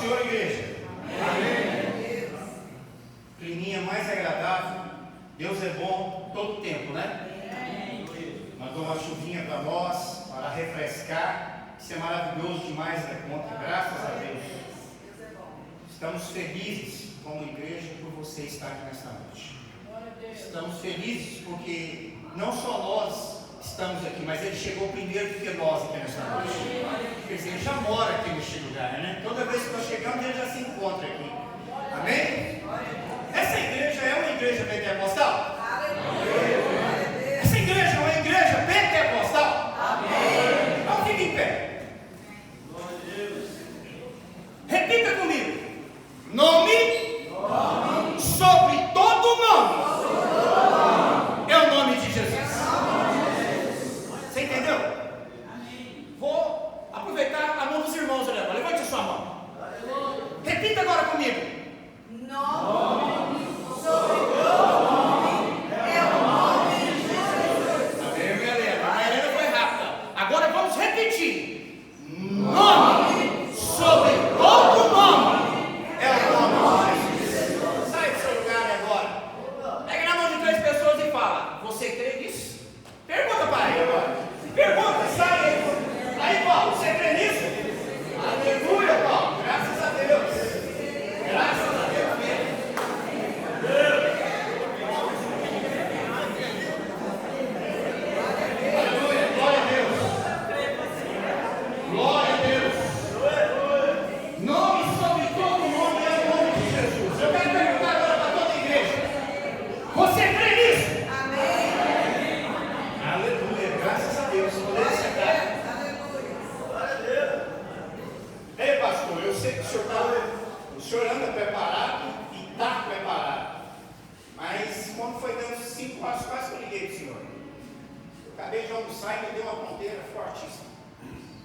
Senhor, igreja. Amém. Climinha mais agradável. Deus é bom todo o tempo, né? Mandou uma chuvinha para nós, para refrescar. Isso é maravilhoso demais da conta, graças a Deus. Estamos felizes como igreja por você estar aqui nesta noite. Estamos felizes porque não só nós estamos aqui, mas Ele chegou primeiro do que nós aqui nesta noite. Quer dizer, Ele já mora aqui neste lugar, né? Toda vez que nós chegamos, Ele já se encontra aqui. Amém? Essa igreja é uma igreja pentecostal? Essa igreja é uma igreja pentecostal? Amém. Então fique em pé. Repita comigo. Nome sobre todo nome é o nome de Jesus. Você entendeu? Vou aproveitar a mão dos irmãos ali agora. Levante a sua mão. Repita agora comigo. Nome sobre todo nome é o nome de Jesus. Amém, galera. A Helena foi rápida. Agora vamos repetir. Nome sobre todo nome é o nome de Jesus. Sai do seu lugar agora. Pega na mão de 3 pessoas e fala: você crê nisso? Pergunta para ele agora. Pergunta, sai aí. Aí, Paulo, você crê nisso? Aleluia, Paulo. Graças a Deus. Graças a Deus mesmo. Aleluia, glória a Deus. Glória a Deus. Nome sobre todo nome é o nome de Jesus. Eu quero perguntar agora para toda a igreja: você crê nisso? Amém. Aleluia, graças a Deus. Poder sentar. Glória a Deus. Ei, pastor, eu sei que o senhor anda preparado e está preparado. Mas quando foi dando 5 horas, quase que eu liguei para o senhor. Eu acabei de almoçar e me deu uma ponteira fortíssima.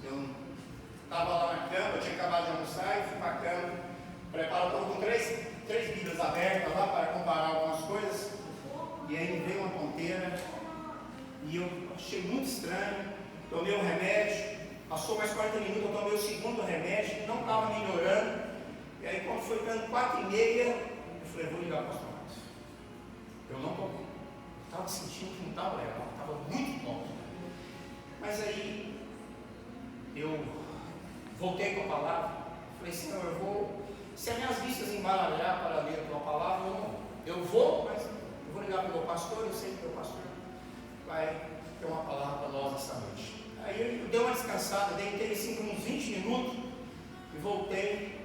Eu estava lá na cama, eu tinha acabado de almoçar e fui para a cama. Estava com três Bíblias abertas lá para comparar algumas coisas. E aí me veio uma ponteira. E eu achei muito estranho. Tomei um remédio. Passou mais 40 minutos, eu tomei o segundo remédio. Não estava melhorando. E aí quando foi dando 4h30, eu falei: vou ligar para o pastor Marcos. Eu não estou bem. Estava sentindo que não estava legal. Estava muito bom. Mas aí eu voltei com a palavra. Falei: Senhor, eu vou. Se as minhas vistas embaralhar para ler a tua palavra, eu vou, mas eu vou ligar para o meu pastor. Eu sei que o meu pastor vai ter uma palavra para nós essa noite. Aí eu dei uma descansada, deitei uns 20 minutos e voltei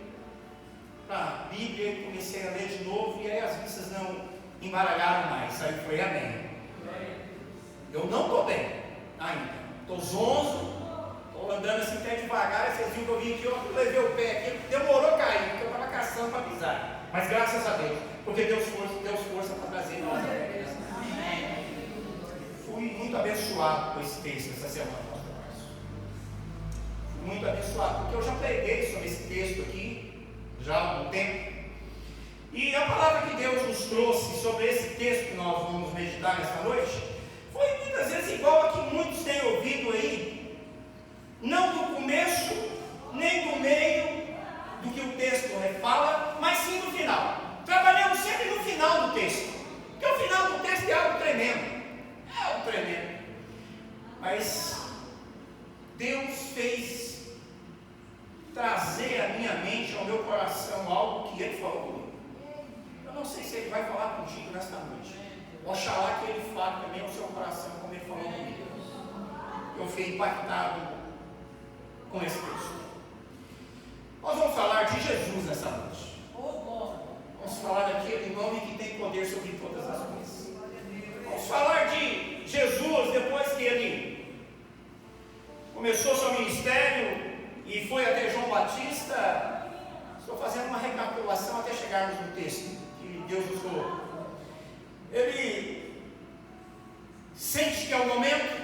para a Bíblia e comecei a ler de novo. E aí as vistas não embaralharam mais. Aí foi amém. Eu não estou bem ainda. Estou zonzo. Estou andando assim até devagar. Vocês viram que eu vim aqui, eu levei o pé aqui. Demorou a cair, porque eu estava caçando para pisar. Mas graças a Deus, porque Deus força para trazer nós a pé. Fui muito abençoado com esse texto essa semana, pastor Márcio. Fui muito abençoado, porque eu já preguei sobre esse texto aqui, já há algum tempo. E a palavra que Deus nos trouxe sobre esse texto que nós vamos meditar nessa noite, foi muitas vezes igual a que muitos têm ouvido aí, não do começo, nem do meio do que o texto fala, mas sim do final. Trabalhamos sempre no final do texto, porque o final do texto é algo tremendo. É algo tremendo. Mas Deus fez trazer à minha mente, ao meu coração, algo que Ele falou comigo. Eu não sei se Ele vai falar contigo nesta noite. Oxalá que Ele fale também ao seu coração, como Ele falou comigo. Eu fui impactado com esse texto. Nós vamos falar de Jesus nessa noite. Vamos falar daquele nome que tem poder sobre todas as coisas. Vamos falar de Jesus depois que Ele começou seu ministério e foi até João Batista. Estou fazendo uma recapitulação até chegarmos no texto que Deus nos falou. Ele sente que é o momento,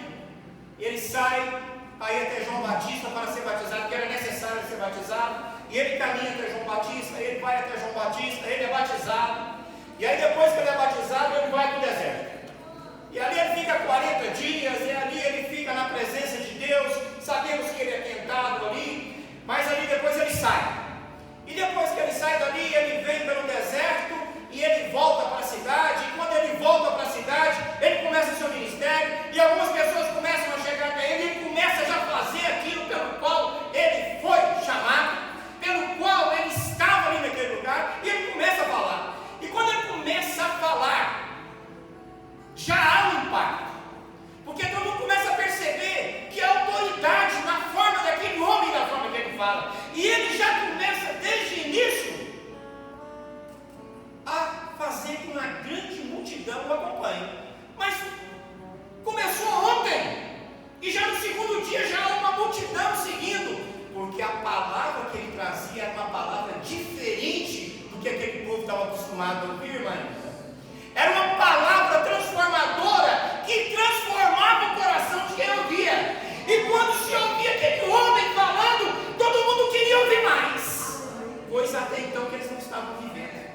ele sai para ir até João Batista para ser batizado, que era necessário ser batizado, e ele caminha até João Batista, ele vai até João Batista, ele é batizado, e aí depois que ele é batizado, ele vai para o deserto. E ali ele fica 40 dias, e ali ele fica na presença de Deus. Sabemos que ele é tentado ali, mas ali depois ele sai. E depois diferente do que aquele povo estava acostumado a ouvir, irmã. Era uma palavra transformadora que transformava o coração de quem ouvia. E quando se ouvia aquele homem falando, todo mundo queria ouvir mais, pois até então que eles não estavam vivendo.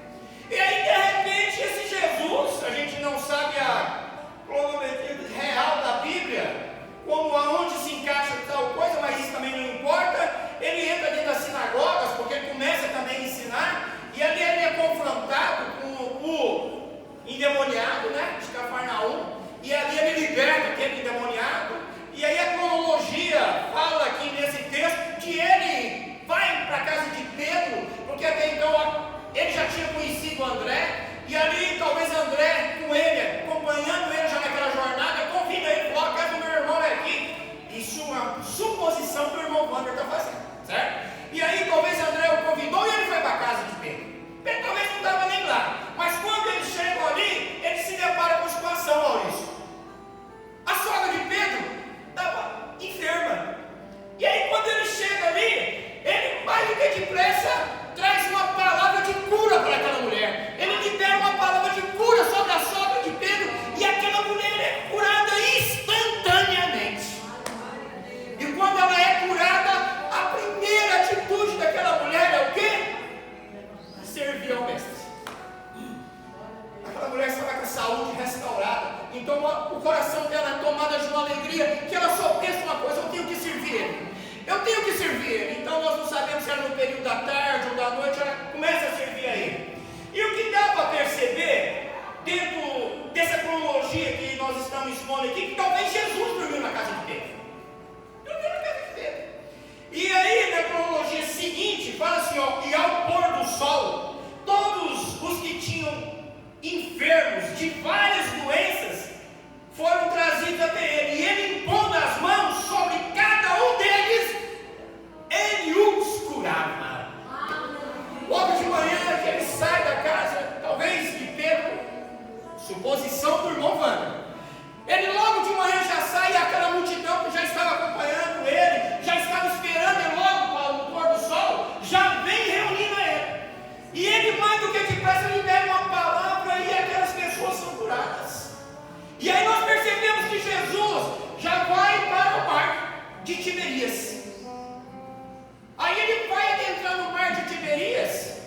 E aí, de repente, esse Jesus, a gente não sabe a cronometria real da Bíblia, como aonde se encaixa tal coisa, mas isso também não importa. Ele entra dentro das sinagogas, porque ele começa também a ensinar, e ali ele é confrontado com o endemoniado, né, de Cafarnaum, e ali ele liberta aquele endemoniado. E aí a cronologia fala aqui nesse texto que ele vai para a casa de Pedro, porque até então ele já tinha conhecido André, e ali talvez André com ele, acompanhando ele já naquela jornada, convida ele, fala: a casa do meu irmão é aqui. Isso é uma suposição que o irmão Wander está fazendo, certo? E aí talvez André o convidou e ele foi para a casa de Pedro. Pedro talvez não estava nem lá, mas quando eles chegam ali, ele se depara com a situação, Maurício. A sogra de Pedro estava enferma. E aí quando ele chega ali, ele mais do que depressa traz uma palavra de cura para aquela mulher. Ele libera uma palavra de cura sobre a sogra de Pedro, e aquela mulher é curada instantaneamente. E quando ela é curada, a primeira atitude daquela mulher é o quê? Servir ao mestre. Aquela mulher estava com a saúde restaurada, então o coração dela é tomado de uma alegria, que ela só pensa uma coisa: eu tenho que servir ele, eu tenho que servir ele. Então nós não sabemos se era no período da tarde ou da noite, ela começa a servir a ele. E o que dá para perceber, dentro dessa cronologia que nós estamos expondo aqui, que talvez Jesus dormiu na casa de Pedro. Dormiu na casa de Pedro. E aí na cronologia seguinte, fala assim, ó: e ao pôr do sol, todos os que tinham enfermos de várias doenças foram trazidos até ele, e ele, impondo as mãos sobre cada um deles, ele os curava. Logo de manhã que ele sai da casa, talvez de Pedro, suposição do irmão Wander, ele logo de manhã já sai, e aquela multidão que já estava acompanhando ele, já estava esperando ele logo para o pôr do sol, já vem reunindo ele. E ele, mais do que depressa, libera uma palavra, e aquelas pessoas são curadas. E aí nós percebemos que Jesus já vai para o mar de Tiberias. Aí ele vai adentrar no mar de Tiberias,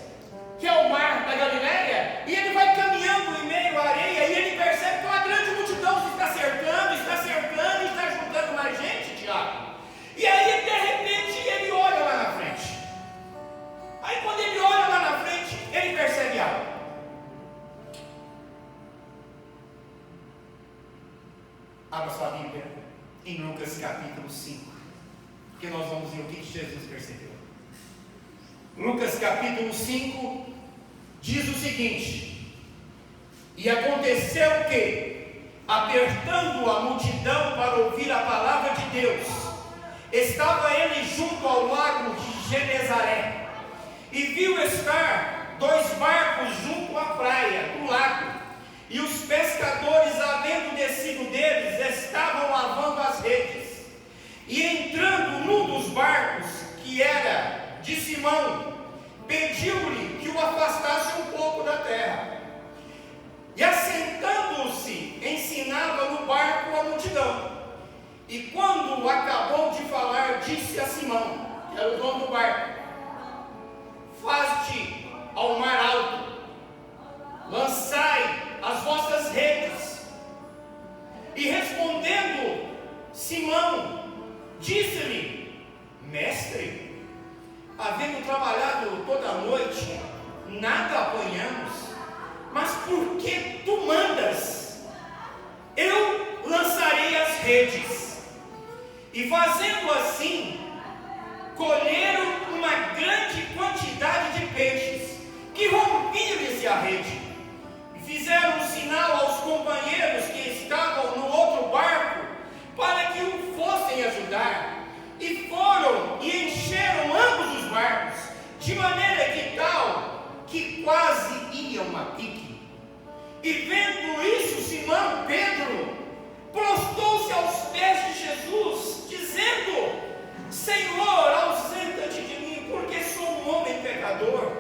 que é o mar da Galileia, e ele vai caminhando em meio à areia, e ele percebe que uma grande multidão está cercando, e está juntando mais gente, Tiago. E aí, de repente, ele olha lá na frente. Aí quando ele olha lá na frente, ele percebe algo. Abra sua Bíblia em Lucas capítulo 5, porque nós vamos ver o que Jesus percebeu. Lucas capítulo 5 diz o seguinte: e aconteceu que, apertando a multidão para ouvir a palavra de Deus, estava ele junto ao lago de Genezaré, e viu estar 2 barcos junto à praia do lago, e os pescadores, havendo descido deles, estavam lavando as redes. E entrando num dos barcos, que era de Simão, pediu-lhe que o afastasse um pouco da terra. E assentando-se, ensinava no barco a multidão. E quando acabou de falar, disse a Simão, que era o dono do barco: faze-te ao mar alto, lançai as vossas redes. E respondendo Simão, disse-lhe: mestre, havendo trabalhado toda a noite, nada apanhamos, mas por que tu mandas? Eu lançarei as redes. E fazendo assim, colheram uma grande quantidade de peixes, que rompiam-lhes a rede. E fizeram um sinal aos companheiros que estavam no outro barco, para que o fossem ajudar. E foram e encheram ambos os barcos, de maneira que tal, que quase iam a pique. E vendo isso, Simão Pedro prostrou-se aos pés de Jesus, dizendo: Senhor, ausenta-te de mim, porque sou um homem pecador.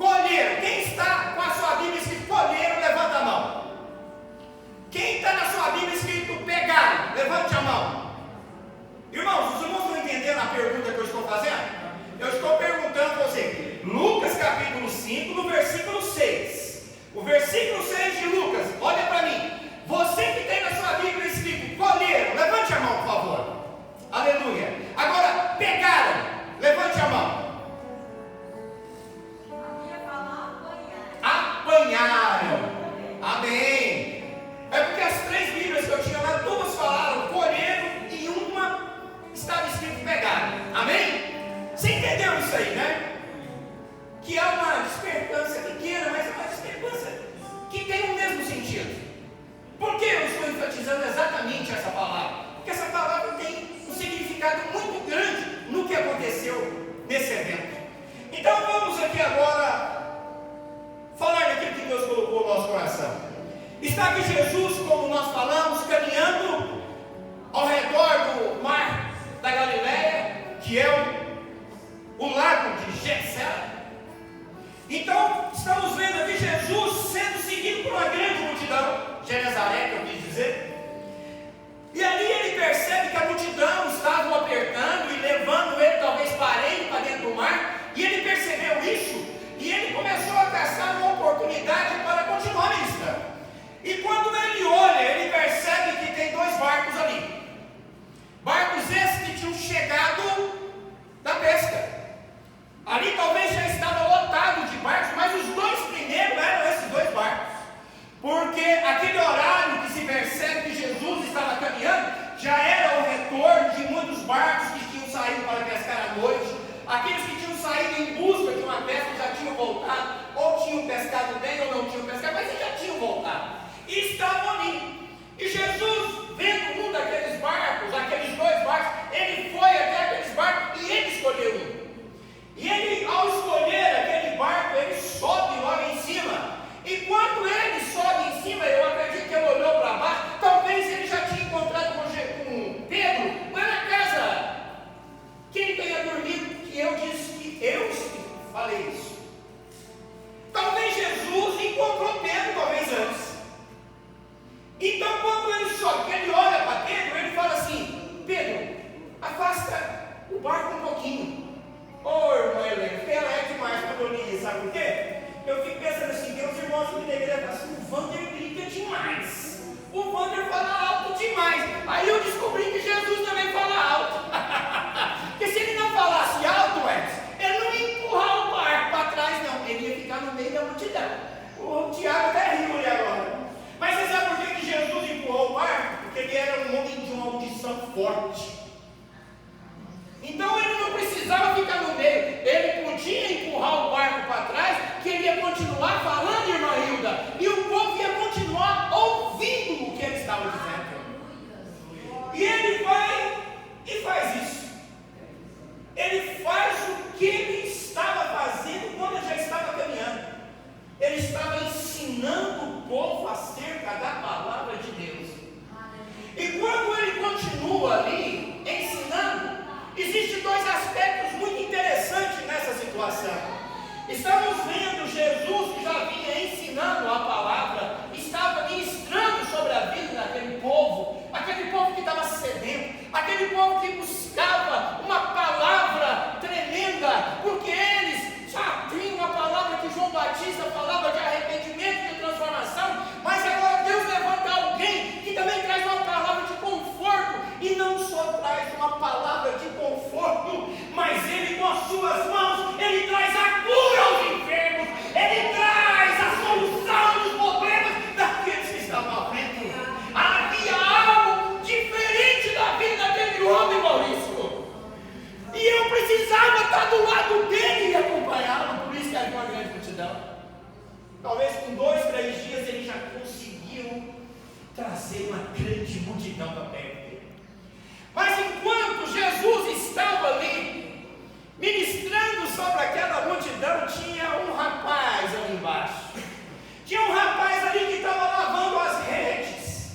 Colheram. Quem está com a sua Bíblia escrito colheram, levanta a mão. Quem está na sua Bíblia escrito pegaram, levante a mão. Irmãos, os irmãos estão entendendo a pergunta que eu estou fazendo? Eu estou perguntando para você, Lucas capítulo 5, no versículo 6. O versículo 6 de Lucas, olha para mim. Você que tem na sua Bíblia escrito colheram, levante a mão, por favor. Aleluia. Agora, pegaram, levante a mão. Apanharam. Amém. É porque as 3 Bíblias que eu tinha lá, 2 falaram colheram e uma estava escrito pegaram. Amém? Você entendeu isso aí, né? Que é uma discrepância pequena, mas é uma discrepância que tem o mesmo sentido. Por que eu estou enfatizando exatamente essa palavra? Porque essa palavra tem um significado muito grande no que aconteceu nesse evento. Então vamos aqui agora falar daquilo que Deus colocou no nosso coração. Está aqui Jesus, como nós falamos, caminhando ao redor do mar da Galileia, que é o lago de Genesaré. Então, estamos vendo aqui Jesus sendo seguido por uma grande multidão, Genezaré, que eu quis dizer. E ali ele percebe que a multidão estava o apertando e levando ele, talvez parede para dentro do mar. E ele percebeu isso e ele começou a caçar uma oportunidade para continuar ministrando. E quando ele olha, ele percebe que tem 2 barcos ali. Barcos esses que tinham chegado da pesca. Ali talvez já estava lotado de barcos, mas os 2 primeiros eram esses 2 barcos. Porque aquele horário que se percebe que Jesus estava caminhando, já era o retorno de muitos barcos que tinham saído para pescar à noite. Aqueles que tinham saído em busca de uma pesca já tinham voltado, ou tinham pescado bem ou não tinham pescado, mas eles já tinham voltado. E estavam ali. E Jesus, vendo um daqueles barcos, aqueles 2 barcos, ele foi até aqueles barcos e ele escolheu um. E ele, ao escolher aquele barco, ele sobe logo em cima. E quando ele sobe em cima, eu acredito que ele olhou para baixo, talvez ele já tinha encontrado com Pedro, lá na casa que ele tenha dormido, que eu disse que eu falei isso. Talvez Jesus encontrou Pedro, talvez antes. Então quando ele sobe, ele olha para Pedro, ele fala assim: Pedro, afasta o barco um pouquinho. Ô irmã Helena, ela é demais quando eu li isso, sabe por quê? Eu fico pensando assim, tem uns irmãos que me deveriam falar assim, o Wander grita demais, o Wander fala alto demais. Aí eu descobri que Jesus também fala alto. Porque se ele não falasse alto, ele não ia empurrar o barco para trás, não, ele ia ficar no meio da multidão. O Tiago até riu ali agora. Mas você sabe por que Jesus empurrou o barco? Porque ele era um homem de uma audição forte. Então ele não precisava ficar no meio, ele podia empurrar o barco para trás, que ele ia continuar falando, irmã Hilda, e o povo ia continuar ouvindo o que ele estava dizendo. E ele vai e faz isso. Ele faz o que ele estava fazendo quando ele já estava caminhando. Ele estava ensinando o povo acerca da palavra de Deus. E quando ele continua ali ensinando, existem 2 aspectos muito interessantes nessa situação. Estamos vendo Jesus que já vinha ensinando a palavra, estava ministrando sobre a vida daquele povo, aquele povo que estava sedento, aquele povo que buscava uma palavra tremenda, porque eles já tinham a palavra que João Batista falava de arrependimento e de transformação, mas agora Deus levanta alguém que também traz uma palavra de conforto, e não só traz uma palavra de conforto, mas ele com as suas mãos, ele traz a cura aos enfermos, ele traz a solução dos problemas daqueles que estavam à frente. Havia algo diferente da vida daquele homem, Maurício, e eu precisava estar do lado dele e acompanhá-lo, por isso que havia uma grande multidão. Talvez com 2, 3 dias eles já conseguiram trazer uma grande multidão para perto dele. Mas enquanto Jesus estava ali ministrando sobre aquela multidão, tinha um rapaz ali embaixo. Tinha um rapaz ali que estava lavando as redes.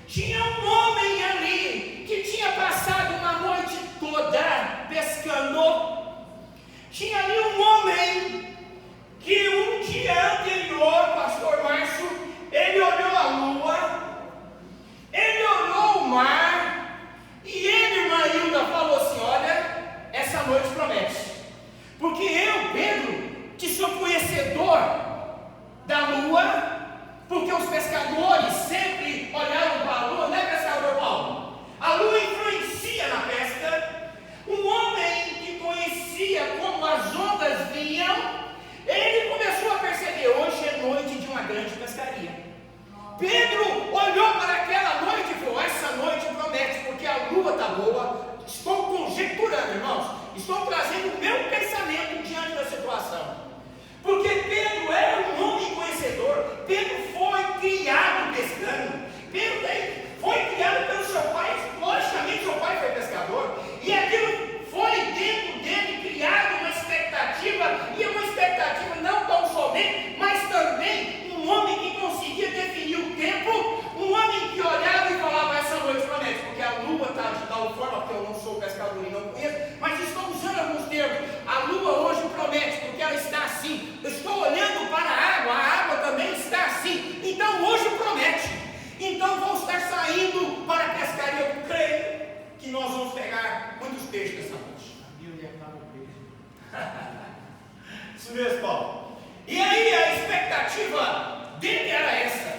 Tinha um homem ali que tinha passado uma noite toda pescando. Tinha ali um homem que grande pescaria. Pedro olhou para aquela noite e falou: essa noite promete, porque a lua está boa. Estou conjecturando, irmãos, estou trazendo o meu pensamento diante da situação, porque Pedro era um homem conhecedor. Pedro foi criado pescando. Pedro foi criado pelo seu pai. Logicamente seu pai foi pescador, e aquilo foi dentro dele criado uma expectativa, e uma expectativa não tão somente, mas também um homem que conseguia definir o tempo, um homem que olhava e falava: essa noite promete, porque a lua está de tal forma, porque eu não sou pescador e não conheço, mas estou usando alguns termos. A lua hoje promete, porque ela está assim. Eu estou olhando para a água também está assim. Então hoje promete. Então vou estar saindo para a pescaria. Eu creio que nós vamos pegar muitos peixes nessa noite. A Bíblia acaba o peixe. Isso mesmo, Paulo. E aí a expectativa dele era essa.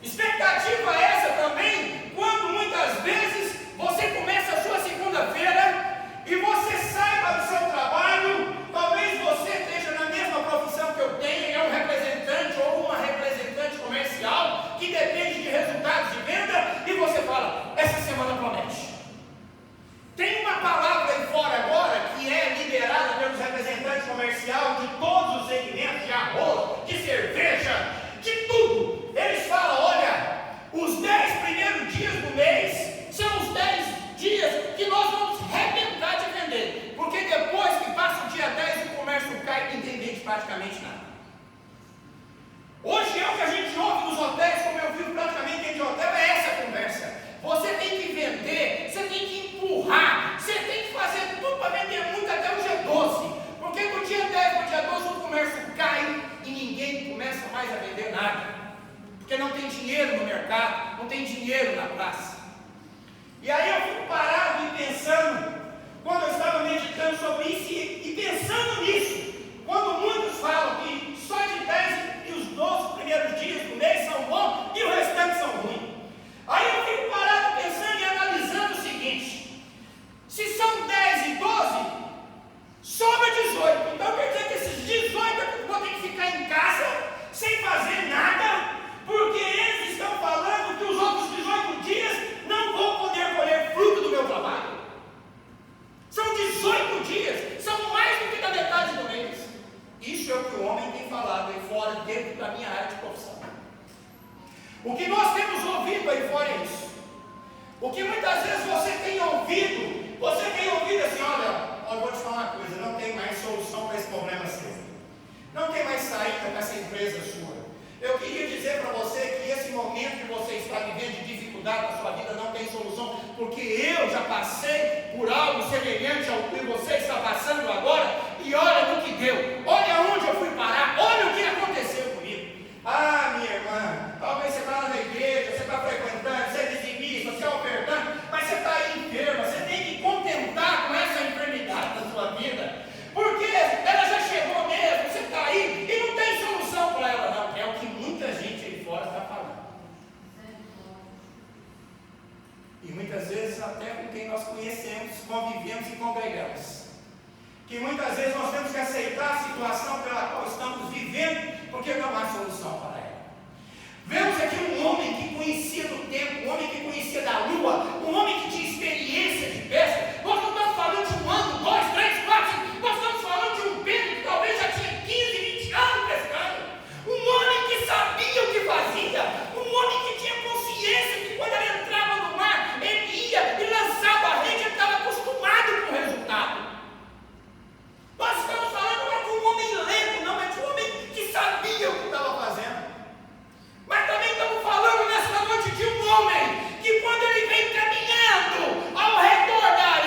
Expectativa essa também, quando muitas vezes você começa a sua segunda-feira e você sai para o seu trabalho. Talvez você esteja na mesma profissão que eu tenho, é um representante ou uma representante comercial que depende de resultados de venda, e você fala: essa semana promete. Tem uma palavra aí fora agora que é liberada pelos representantes comerciais de todos os segmentos, de arroz, de cerveja, de tudo. Eles falam: olha, os 10 primeiros dias do mês são os 10 dias que nós vamos arrebentar de vender, porque depois que passa o dia 10 o comércio cai e ninguém vende praticamente nada. Hoje é o que a gente ouve nos hotéis, como eu vi praticamente dentro de hotel, é essa conversa. Você tem que vender, você tem que empurrar, você tem que fazer tudo para vender muito até o dia 12, porque do dia 10 para o dia 12 o comércio cai e ninguém começa mais a vender nada, porque não tem dinheiro no mercado, não tem dinheiro na praça. E aí eu fico parado e pensando, quando eu estava meditando sobre isso e pensando nisso, quando muitos falam que só de 10 e os 12 primeiros dias do mês são bons e o restante são ruins. Aí eu fico parado pensando e analisando o seguinte: se são 10 e 12, sobra 18. Então quer dizer que esses 18 vão ter que ficar em casa sem fazer nada, porque eles estão falando que os outros 18 dias não vou poder colher fruto do meu trabalho. São 18 dias, são mais do que da metade do mês. Isso é o que o homem tem falado aí fora, dentro da minha área de profissão. O que nós temos ouvido aí fora é isso. O que muitas vezes você tem ouvido assim: olha, eu vou te falar uma coisa, não tem mais solução para esse problema seu. Não tem mais saída para essa empresa sua. Eu queria dizer para você que esse momento que você está vivendo de dificuldade na sua vida não tem solução, porque eu já passei por algo semelhante ao que você está passando agora, e olha no que deu, olha onde eu fui parar, olha o que aconteceu comigo. Ah, minha irmã, talvez você está lá na igreja, você está frequentando, você é dizimista, você é ofertante, mas você está aí enferma, você tem que contentar com essa enfermidade da sua vida, porque ela já chegou mesmo, você está aí e não tem solução para ela não. É o que muita gente aí fora está falando. E muitas vezes até com quem nós conhecemos, convivemos e congregamos. Que muitas vezes nós temos que aceitar a situação pela qual estamos vivendo, porque não há solução para ela. Vemos aqui um homem que conhecia do tempo, um homem que conhecia da lua, um homem que tinha experiência de pesca. Nós não estamos falando de 1 ano, 2, 3, 4, 5, nós estamos falando de um Pedro que talvez já tinha 15, 20 anos pescando. Um homem que sabia o que fazia, um homem que tinha consciência que quando ele entrava no mar, ele ia e lançava a rede, ele estava acostumado com o resultado. Nós estamos falando não é de um homem lento, não, é de um homem que sabia o que estava fazendo. Mas também estamos falando nessa noite de um homem que quando ele vem caminhando ao redor da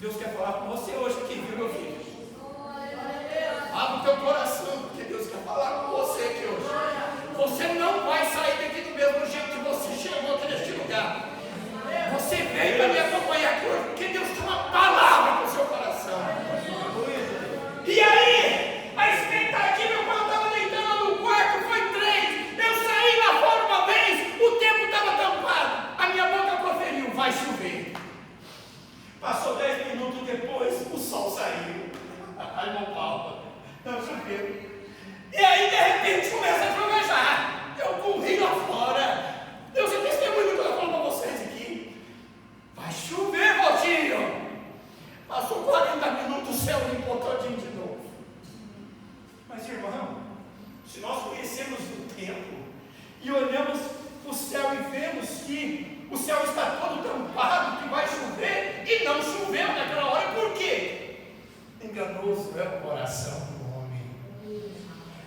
Deus quer falar com você hoje aqui, viu, meu filho? Abre o teu coração, porque Deus quer falar com você aqui hoje. Você não vai sair daqui do mesmo jeito que você chegou aqui neste lugar. Você veio para me acompanhar aqui hoje, porque Deus tem uma palavra para o seu coração. E aí, a expectativa quando eu estava deitando no quarto foi 3. Eu saí lá fora uma vez, o tempo estava tampado. A minha boca proferiu, vai chover. Passou 10 minutos depois, o sol saiu. Ai, meu pau. Não choveu. E aí, de repente, começa a trovejar. Eu corri lá fora. Deus é testemunho do que eu estou falando para vocês aqui. Vai chover, Valtinho. Passou 40 minutos, o céu limpou todinho de novo. Mas, irmão, se nós conhecemos o tempo e olhamos para o céu e vemos que o céu está todo tampado, que vai chover, e não choveu naquela hora, por quê? Enganoso é o coração do homem,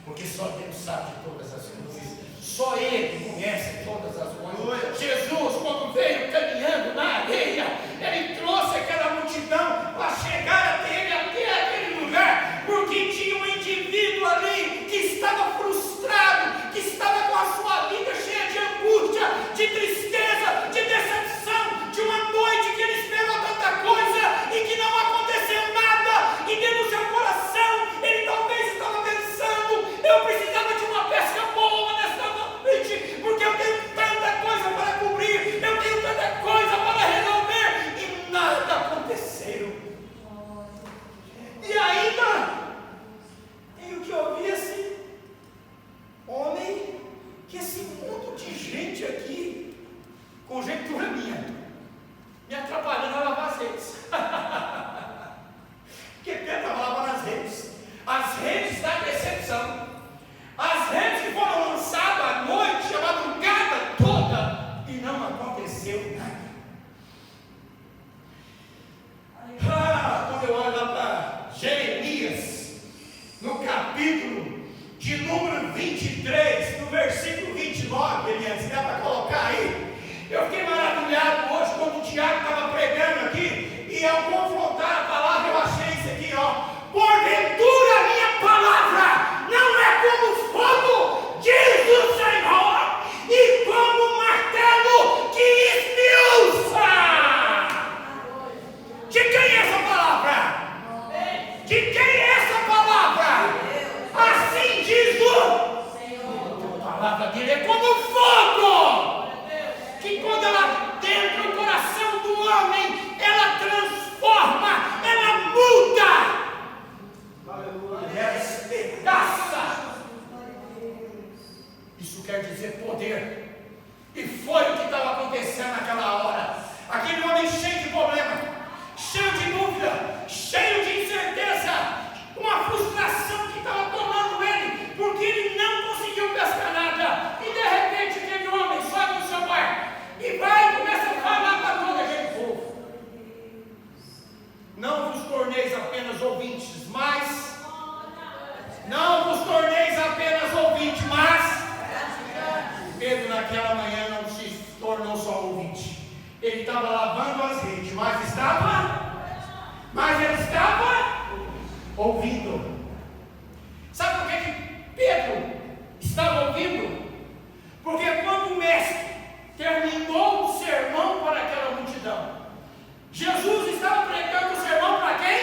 porque só Deus sabe de todas as coisas, só Ele conhece todas as coisas. Jesus, quando veio caminhando na areia, Ele trouxe aquela multidão para chegar até Ele, até aquele lugar, porque tinha um indivíduo ali que estava frustrado, que estava com a sua vida cheia de angústia, de tristeza, de decepção, de uma noite que ele esperou tanta coisa e que não aconteceu nada, e dentro do seu coração ele talvez estava pensando: eu precisava de uma pesca boa nesta noite, porque eu tenho tanta coisa para cobrir, eu tenho tanta coisa para resolver, e nada aconteceu. E ainda tenho que ouvir assim: homem, que esse mundo de gente aqui, conjectura minha, me atrapalhando a lavar as redes. Porque Pedro estava lavando as redes da decepção, as redes que foram lançadas à noite, a madrugada toda, e não aconteceu nada. Quando eu olho lá para Jeremias, no capítulo de número 23, no versículo 29, Eliane, se dá para colocar aí, eu fiquei maravilhado hoje quando o Tiago estava pregando aqui, e ao confrontar a palavra eu achei isso aqui, ó: porventura a minha palavra não é como fogo, diz o Senhor, e como martelo que esmiuça. De quem é essa palavra? De quem é essa palavra? Assim diz o Senhor. A palavra dele é como fogo, que quando ela entra no coração do homem, ela transforma, ela muda, ela espedaça. Isso quer dizer poder. E foi o que estava acontecendo naquela hora. Aquele homem cheio de problema, cheio de dúvida, cheio de incerteza, uma frustração que estava tomando ele, porque ele não conseguiu pescar nada. E de repente aquele homem sobe no seu barco e vai e começa a falar para todo aquele povo: não vos torneis apenas ouvintes, mas não vos torneis apenas ouvintes, mas Pedro naquela manhã não se tornou só ouvinte. Ele estava lavando as redes, mas ele estava ouvindo. Sabe por que Pedro estava ouvindo? Porque quando o mestre terminou o sermão para aquela multidão, Jesus estava pregando o sermão para quem?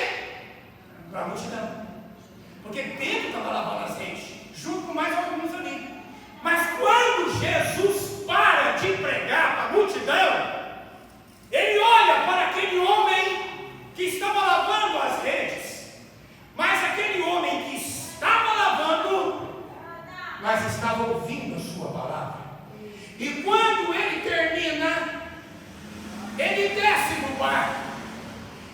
Para a multidão. Porque Pedro estava lavando as redes, junto com mais alguns ali. Mas quando Jesus para de pregar para a multidão, ele olha para aquele homem que estava lavando as redes, mas aquele homem que estava lavando, mas estava ouvindo a sua palavra. E quando ele termina, ele desce do barco,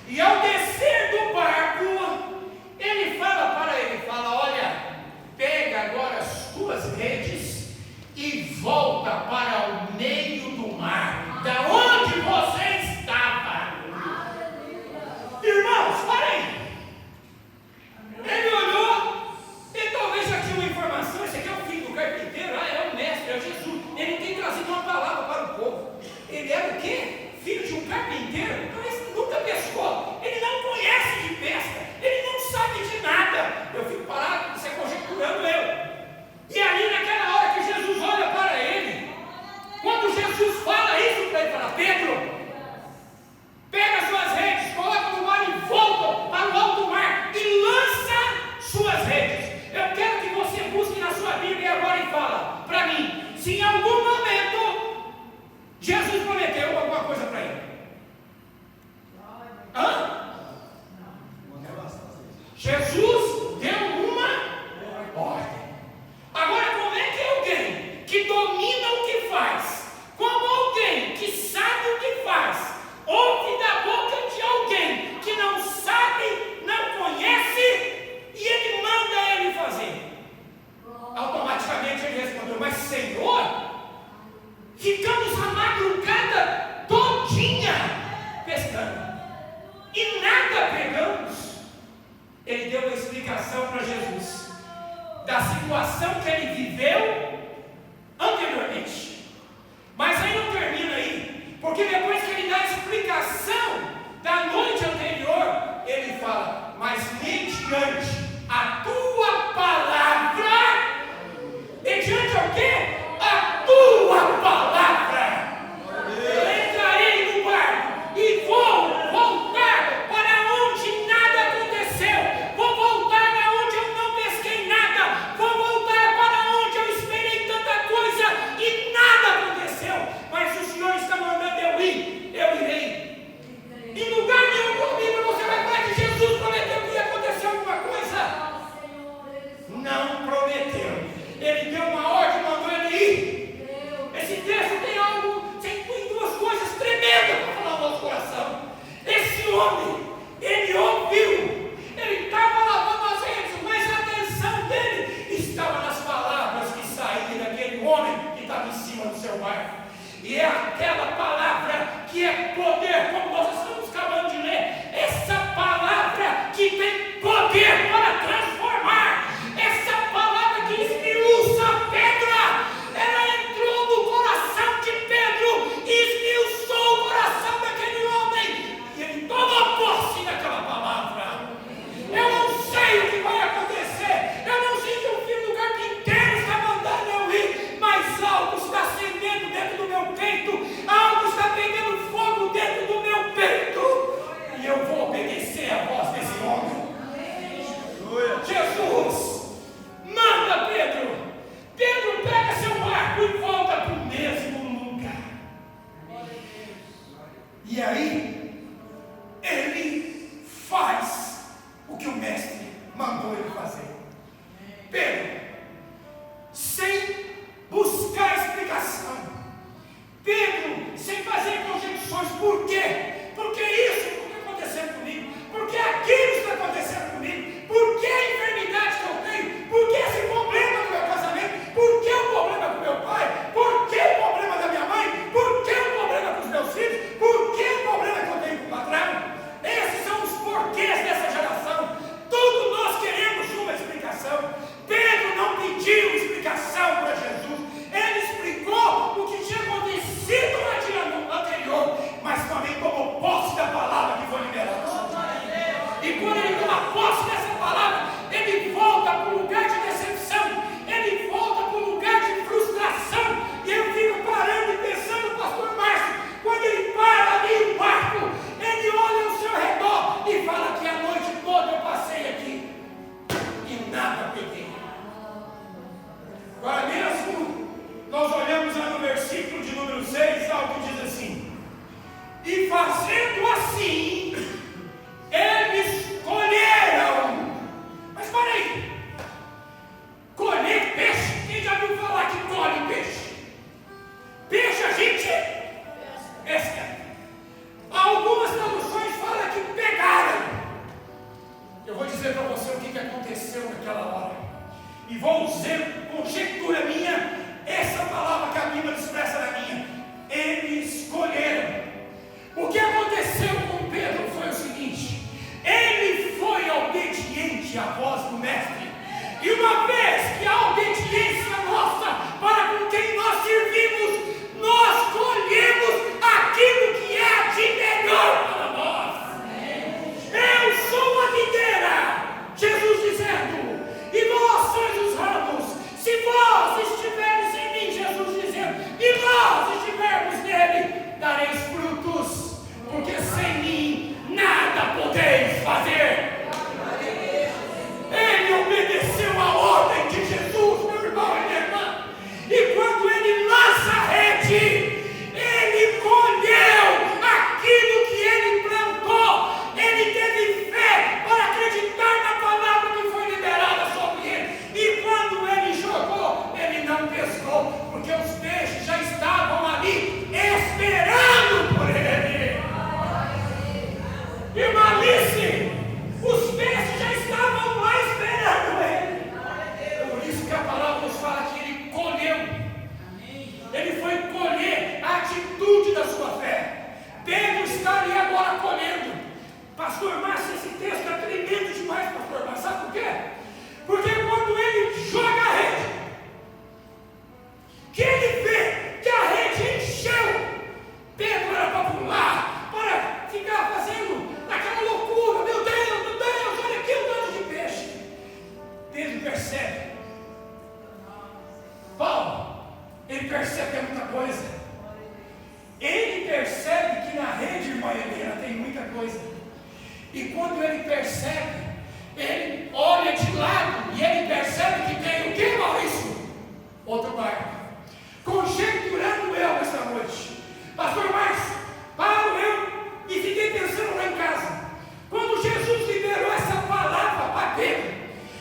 e ao descer do barco, ele fala para ele, olha, pega agora as tuas redes e volta para o meio do mar, da onde você estava. Irmãos, parem. Ele olhou e talvez já tinha uma informação: esse aqui é o filho do carpinteiro, é o mestre, é Jesus. Ele tem trazido uma palavra para o povo. Ele era o quê? Filho de um carpinteiro? Então ele nunca pescou, ele não pescando. E nada pegamos. Ele deu uma explicação para Jesus da situação que ele viveu anteriormente. Mas aí não termina aí, porque depois que ele dá a explicação da noite anterior, ele fala: mas mediante a tua palavra, mediante o quê? A tua palavra, eu entrarei no barco e vou voltar para onde nada aconteceu, vou voltar para onde eu não pesquei nada, vou voltar para onde eu esperei tanta coisa e nada aconteceu, mas o Senhor está mandando eu ir, eu irei. Em lugar nenhum da Bíblia você vai falar que Jesus prometeu que ia acontecer alguma coisa. Não prometeu. Ele deu uma ordem, mandou ele ir. Esse texto tem algo, tem duas coisas tremendas para falar no nosso coração. Esse homem, ele ouviu, ele estava lavando as redes, mas a atenção dele estava nas palavras que saíram daquele homem que estava em cima do seu barco. E é aquela palavra que é poder, como nós estamos acabando de ler. Essa palavra que tem poder para transformar. Essa palavra que esmiuça a pedra. Ela entrou no coração de Pedro e esmiuçou o coração daquele homem. E ele toma posse daquela palavra. Eu não sei o que vai acontecer. Eu não sei que o filho do carpinteiro está mandando eu ir. Mas algo está acendendo dentro do meu peito. Algo está pegando fogo dentro do meu peito. E eu vou obedecer a voz desse homem. Jesus, manda Pedro. Pedro pega seu barco e volta para o mesmo lugar. E aí, ele faz o que o mestre mandou ele fazer. Pedro, sem buscar explicação. Pedro, sem fazer conjecções. Por quê? Porque isso, por que aconteceu comigo? Porque aquilo está acontecendo comigo. Por que a enfermidade que eu tenho? Por que esse problema do meu casamento? Por que o problema com meu pai? Por que o problema da minha mãe? Por que o problema com os meus filhos? Por que o problema que eu tenho com o patrão? Esses são os porquês dessa geração. Tudo nós queremos uma explicação. Pedro não pediu explicação para Jesus. Ele explicou o que tinha acontecido no dia anterior, mas também tomou posse da palavra que foi liberada. E quando ele toma posse dessa palavra, ele volta para o lugar de decepção, ele volta para o lugar de frustração. E eu fico parando e pensando, pastor Márcio, quando ele para ali no barco, ele olha ao seu redor e fala que a noite toda eu passei aqui e nada peguei. Agora mesmo, nós olhamos lá no versículo de número 6, algo que diz assim: e fazendo assim, eles colheram. Mas para aí, colher peixe? Quem já viu falar que colhe peixe? Peixe a gente pesca. Algumas traduções falam que pegaram. Eu vou dizer para você o que aconteceu naquela hora. E vou dizer, conjectura minha, essa palavra que a Bíblia expressa na minha. Eles colheram. O que aconteceu com Pedro foi o seguinte: ele foi obediente à voz do mestre. E uma vez que a obediência nossa para com quem nós servimos, nós colhemos aquilo que é de melhor para nós. Eu sou a videira, Jesus dizendo, e vós sois os ramos. está ali agora colhendo. Pastor Márcio, esse texto é tremendo demais, pastor Márcio. Sabe por quê? Porque quando ele joga a rede, que ele vê que a rede encheu, Pedro era para pular, para ficar fazendo aquela loucura. Meu Deus, olha aqui o tanto de peixe. Pedro percebe. Paulo, ele percebe que é muita coisa. Ele percebe que na rede, irmã Helena, tem muita coisa. E quando ele percebe, ele olha de lado e ele percebe que tem o que, Maurício? Outro barco. Conjecturando eu esta noite, pastor Márcio, paro eu e fiquei pensando lá em casa. Quando Jesus liberou essa palavra para Pedro,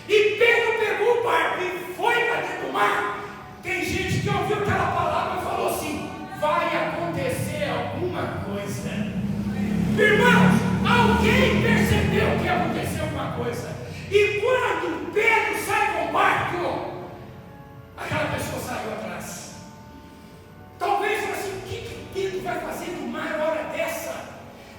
e Pedro pegou o barco e foi para dentro do mar, tem gente que ouviu aquela palavra e falou assim: vai acontecer alguma coisa. Irmãos, alguém percebeu que aconteceu alguma coisa. E quando Pedro sai com o barco, aquela pessoa saiu atrás. Talvez assim, o que Pedro vai fazer no mar a hora dessa?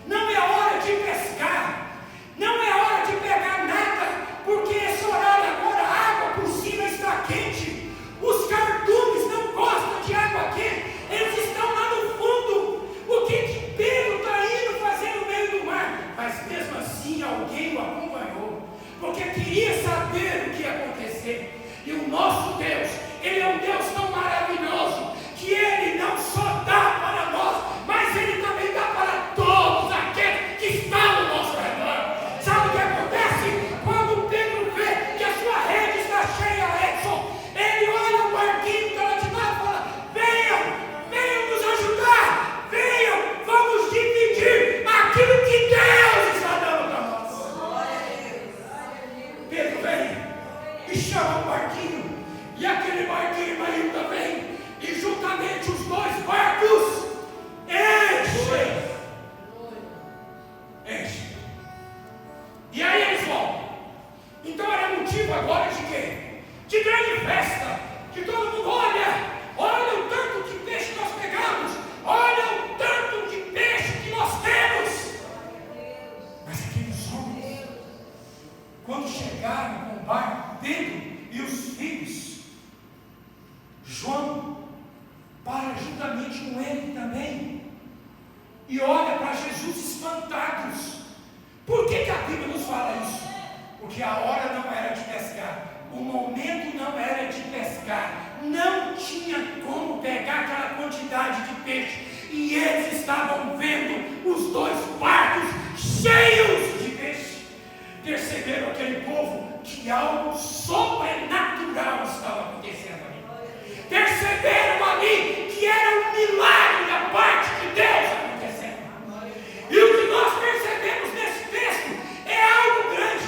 Não é hora de pescar, não é hora de pegar nada, porque esse horário agora a água por cima está quente. Os cardumes não gostam de água quente, eles estão lá no fundo. O que Pedro está indo fazer no meio do mar? Mas mesmo assim alguém o acompanhou, porque queria saber o que ia acontecer. E o nosso Deus, Ele é um Deus tão maravilhoso, que Ele não só dá para nós, mas Ele também dá para todos aqueles que estão ao nosso redor. Sabe o que acontece? Quando Pedro vê que a sua rede está cheia, Edson, ele olha o barquinho que está lá de lado e fala: venham nos ajudar, venham, vamos dividir aquilo que Deus está dando para nós. Pedro vem e chama o barquinho, e aquele barquinho ainda vem, e juntamente os dois barcos enchem. E aí eles voltam. Então era motivo agora de quê? De grande festa, que todo mundo olha o tanto de peixe que nós pegamos, olha o tanto de peixe que nós temos. Mas aqueles homens, quando chegaram com o barco, Pedro e os filhos, João para juntamente com ele também, e olha para Jesus espantados. Por que a Bíblia nos fala isso? Porque a hora não era de pescar, o momento não era de pescar, não tinha como pegar aquela quantidade de peixe, e eles estavam vendo os dois barcos cheios de peixe. Perceberam aquele povo que algo sobrenatural estava acontecendo ali. Perceberam ali que era um milagre da parte de Deus acontecendo. E o que nós percebemos nesse texto é algo grande.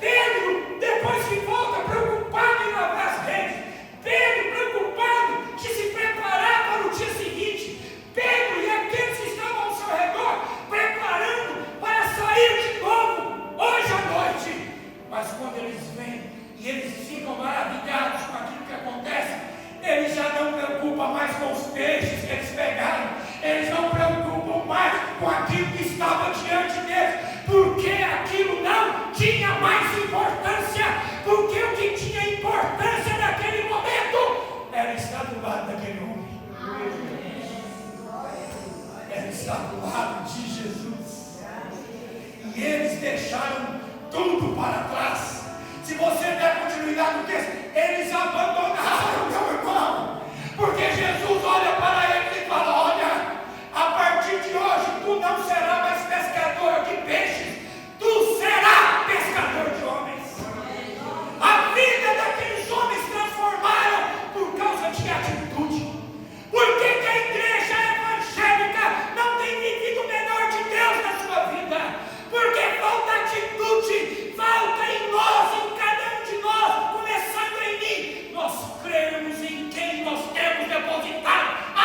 Pedro, depois que volta preocupado em lavar as redes, Pedro preocupado de se preparar para o dia seguinte, Pedro e aqueles que estavam ao seu redor preparando para sair de novo hoje à noite. Mas quando eles vêm e eles ficam maravilhados com aquilo que acontece, eles já não preocupam mais com os peixes que eles pegaram, eles não preocupam mais com aquilo que estava diante deles, porque aquilo não tinha mais importância, porque o que tinha importância naquele momento era estar do lado daquele homem, era estar do lado de Jesus. E eles deixaram tudo para trás. Se você der continuidade no texto, eles abandonaram, meu irmão, porque Jesus olha para eles e fala: olha, a partir de hoje tu não serás mais pescador de peixes, tu serás pescador de homens. A vida daqueles homens transformaram por causa de atitude. Por que que a igreja evangélica não tem vivido o melhor de Deus na sua vida? Porque falta atitude, falta em nós, em cada um de nós, começando em mim. Nós cremos em quem nós temos depositado a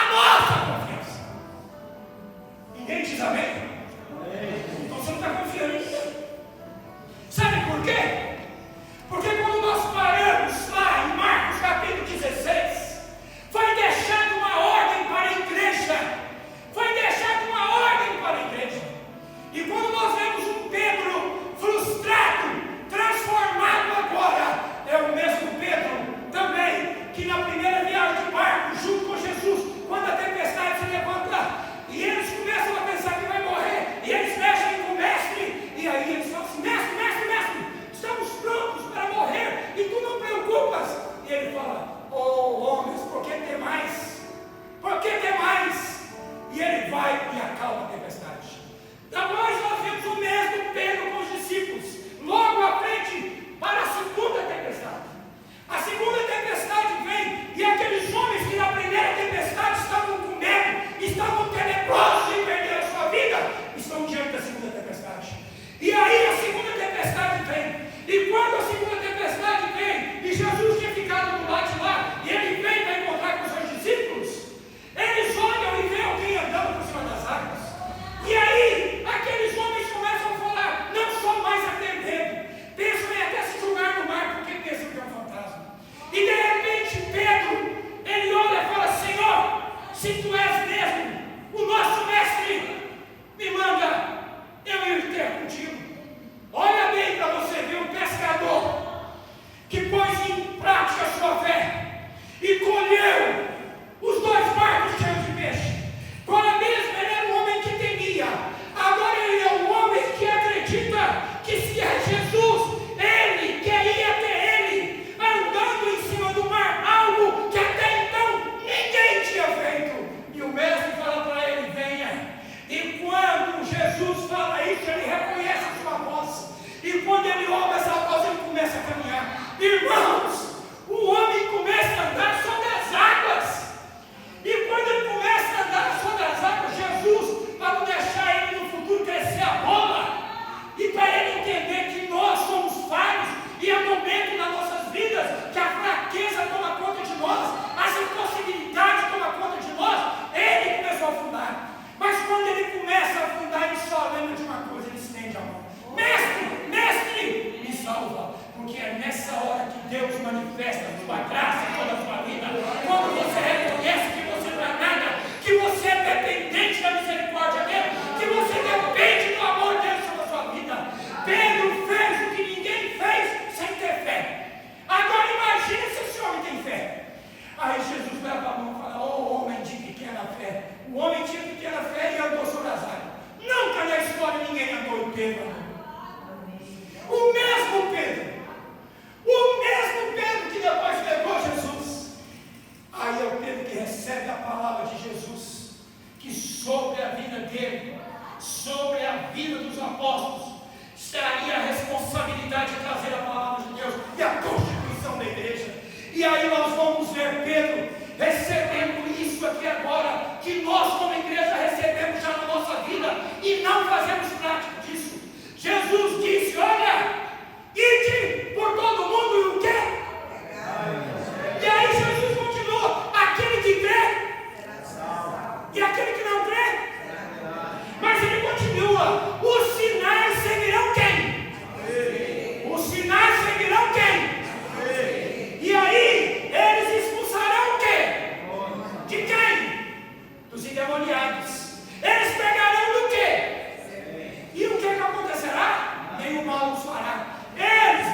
E quando nós vemos um Pedro frustrado, transformado agora, é o mesmo Pedro também que na primeira viagem de barco, junto com Jesus, quando a tempestade se levanta e eles começam a pensar que vai morrer, e eles mexem com o mestre, e aí eles falam assim: mestre, mestre, mestre, estamos prontos para morrer e tu não preocupas. E ele fala: oh homens, por que temais? Por que temais? E ele vai e acalma a tempestade. Depois nós vemos o mesmo Pedro com os discípulos, logo à frente para a segunda tempestade. A segunda tempestade vem, e aqueles homens que na primeira tempestade estavam com medo, estavam tenebrosos de perder a sua vida, estão diante da segunda tempestade. E aí a segunda tempestade vem, e quando a segunda tempestade vem, e Jesus tinha ficado do lado de lá, e ele vem para encontrar com os seus discípulos, eles olham e veem alguém andando por cima das águas. E aí aqueles homens começam a falar: não sou mais a ter medo, pensam em até se jogar no mar, porque pensam que é um fantasma. E de repente Pedro, ele olha e fala: Senhor, se tu és mesmo o nosso mestre, me manda eu ir ter contigo. Olha bem para você ver um pescador que pôs em prática a sua fé e colheu os 2 barcos cheios de peixe. Agora mesmo ele era um homem que temia, agora ele é um homem que acredita que se é Jesus, ele queria ter ele andando em cima do mar, algo que até então ninguém tinha feito. E o mestre fala para ele: venha. E quando Jesus fala isso, ele reconhece a sua voz. E quando ele ouve essa voz, ele começa a caminhar. Irmãos, o homem começa a andar sobre as águas. E quando ele começa a andar sobre as águas, Jesus, para não deixar ele no futuro crescer a bola, e para ele entender que nós somos falhos, e é momento nas nossas vidas que a fraqueza toma conta de nós, as impossibilidades tomam conta de nós, ele começou a afundar. Mas quando ele começa a afundar, ele só lembra de uma coisa: ele estende a mão. Mestre, mestre, me salva. Porque é nessa hora que Deus manifesta a sua graça em toda a sua vida. Quando você reconhece que você não é nada, que você é dependente da misericórdia dele, que você depende do amor dele sobre a sua vida. Pedro fez o que ninguém fez sem ter fé. Agora imagine se esse homem tem fé. Aí Jesus leva a mão e fala: oh homem de pequena fé. O homem tinha pequena fé e andou sobre as águas. Nunca na história ninguém andou em Pedro. O mesmo Pedro que depois pegou Jesus. Aí é o Pedro que recebe a palavra de Jesus, que sobre a vida dele, sobre a vida dos apóstolos, estaria a responsabilidade de trazer a palavra de Deus e a constituição da igreja. E aí nós vamos ver Pedro recebendo isso aqui agora, que nós como igreja recebemos já na nossa vida e não fazemos prática disso. Jesus disse: olha, ide por todo mundo e o quê? E aí Jesus continuou: aquele que crê e aquele que não crê. Mas ele continua: os sinais seguirão quem? Os sinais seguirão quem? E aí eles expulsarão o quê? De quem? Dos endemoniados. Eles pegarão do quê? E o que acontecerá? Nenhum mal os fará. Eles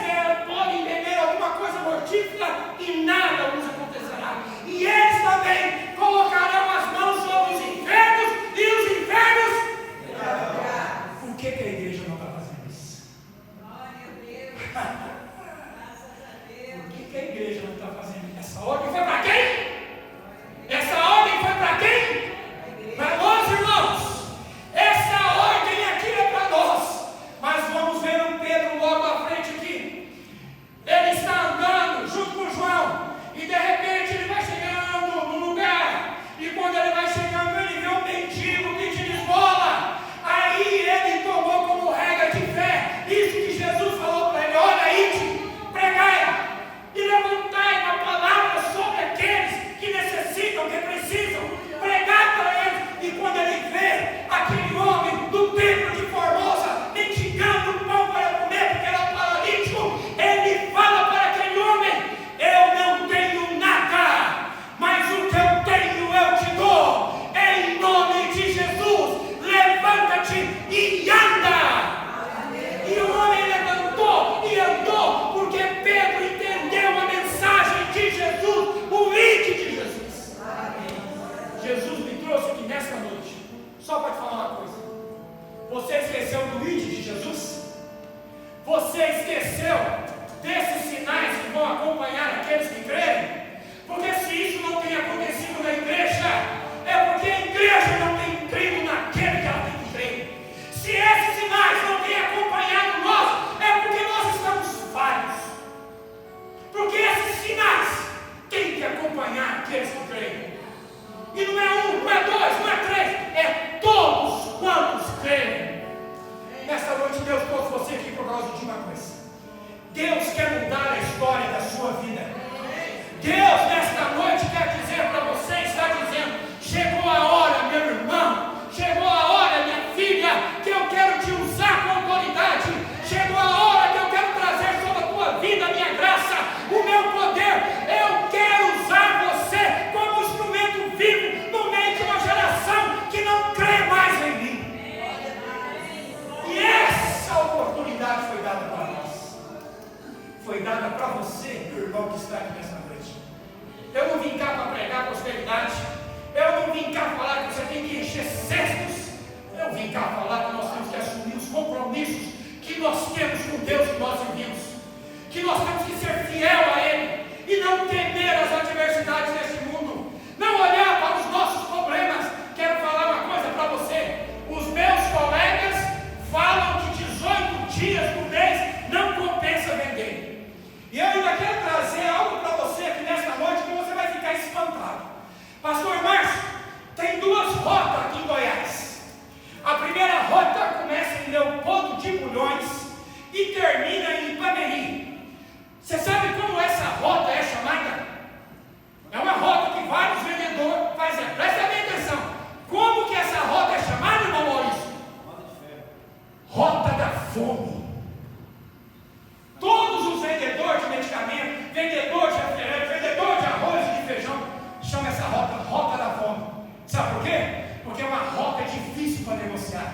podem beber alguma coisa mortífera e nada lhes acontecerá. E eles também colocarão as mãos sobre os enfermos e os enfermos. Por que a igreja não está fazendo isso? Glória a Deus. Por que a igreja não está fazendo isso? Essa ordem foi para quem? Essa ordem foi para quem? Para nós, irmãos. Essa ordem aqui é para nós. Mas vamos ver um Pedro logo à frente aqui. Ele está andando junto com João. E de repente ele vai chegando num lugar. E quando ele vai chegando, ele vê um mendigo pedindo esmola. Aí ele tomou como regra de fé isso que Jesus falou para ele: olha aí, esqueceu do ide de Jesus? Você esqueceu desses sinais que vão acompanhar aqueles que creem? Porque se isso não tem acontecido na igreja, é porque a igreja não tem crido naquele que ela tem que crer. Se esses sinais não têm acompanhado nós, é porque nós estamos falhos. Porque esses sinais têm que acompanhar aqueles que creem. E não é um, não é dois, não é três, é todos quantos creem. Nesta noite Deus trouxe você aqui por causa de uma coisa. Deus quer mudar a história da sua vida. Deus nesta noite quer dizer para você, está dizendo: chegou a hora, meu irmão, chegou a hora, minha filha, que eu quero te usar com autoridade. Chegou a hora que eu quero trazer sobre a tua vida a minha graça, o meu poder. Eu quero usar você como instrumento vivo no meio de uma geração que não crê mais em mim. E essa oportunidade foi dada para nós. Foi dada para você, meu irmão, que está aqui nessa noite. Eu não vim cá para pregar prosperidade. Eu não vim cá falar que você tem que encher cestos. Eu vim cá falar que nós temos que assumir os compromissos que nós temos com Deus que nós servimos. Que nós temos que ser fiel a Ele e não temer as adversidades deste mundo. Não olhar para os nossos problemas. Quero falar uma coisa para você. Os meus colegas falam que 18 dias por mês não compensa vender. E eu ainda quero trazer algo para você aqui nesta noite que você vai ficar espantado. Pastor Márcio, tem duas rotas aqui em Goiás. A primeira rota começa em Leopoldo de Bulhões e termina em Ipameri. Você sabe como essa rota é chamada? É uma rota que vários vendedores fazem. Presta bem atenção. Como que essa rota é chamada, irmão Maurício? Rota da fome. Todos os vendedores de medicamento, vendedor de refrigerante, vendedor de arroz e de feijão, chamam essa rota da fome. Sabe por quê? Porque é uma rota difícil para negociar.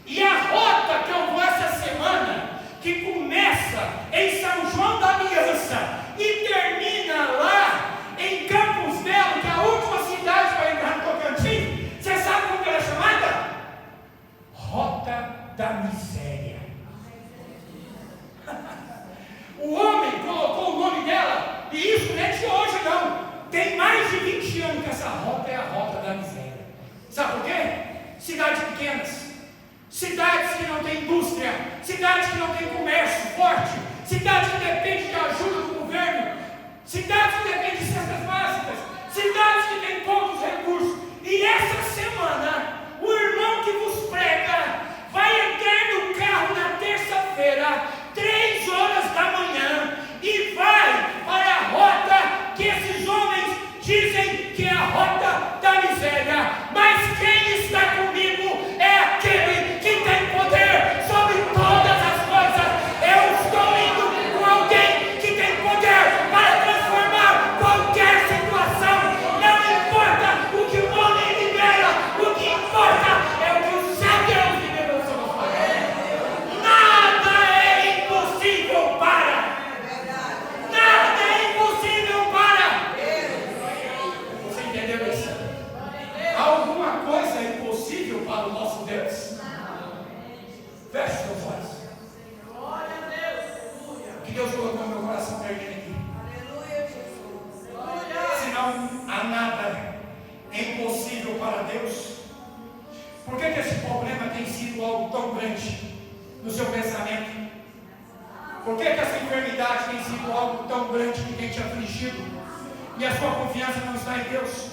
E a rota que eu vou essa semana, que começa em São João da Aliança e termina lá em Campos Belo, que é a última cidade para entrar no Tocantins, você sabe como ela é chamada? Rota da Miséria. O homem colocou o nome dela, e isso não é de hoje não. Tem mais de 20 anos que essa rota é a rota da miséria. Sabe por quê? Cidades pequenas, cidades que não têm indústria, cidades que não têm comércio forte, cidades que dependem de ajuda do governo, cidades que dependem de cestas básicas, cidades que têm poucos recursos. E essa semana, o irmão que vos prega vai entrar no carro na terça-feira, 3 horas da manhã, e vai para a rota que esses homens dizem que é a rota da miséria. Mas quem está comigo é aquele que tem poder sobre todas as coisas. Eu estou indo com alguém que tem poder para transformar qualquer situação. Não importa o que o homem libera, o que importa é o que o seu Deus liberou sobre a sua vida. Nada é impossível para. Nada é impossível para. Você entendeu isso? Alguma coisa é impossível para o nosso Deus? Feche os seus olhos. O que Deus colocou no meu coração para ele aqui? Senão há nada é impossível para Deus. Por que esse problema tem sido algo tão grande no seu pensamento? Por que essa enfermidade tem sido algo tão grande que tem te afligido e a sua confiança não está em Deus?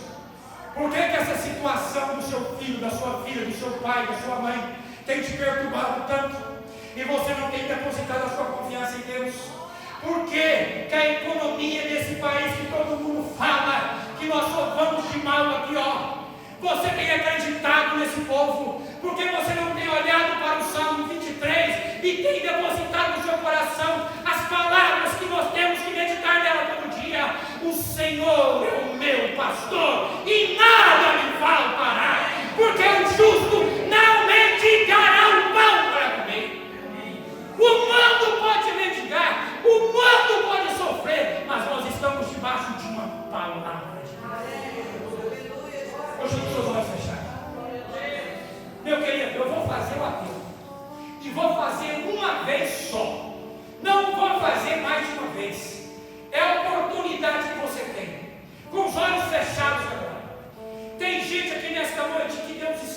Por que essa situação do seu filho, da sua filha, do seu pai, da sua mãe tem te perturbado tanto e você não tem depositado a sua confiança em Deus? Por que a economia desse país que todo mundo fala que nós só vamos de mal a pior? Você tem acreditado nesse povo? Porque você não tem olhado para o Salmo 23 e tem depositado no seu coração as palavras que nós temos que meditar nela todo dia. O Senhor é o meu pastor e nada me faltará, porque o justo não mendigará o pão para comer. O mundo pode mendigar, o mundo pode sofrer, mas nós estamos debaixo de uma palavra de Deus. Hoje os seus olhos fechados. Meu querido, eu vou fazer o apelo.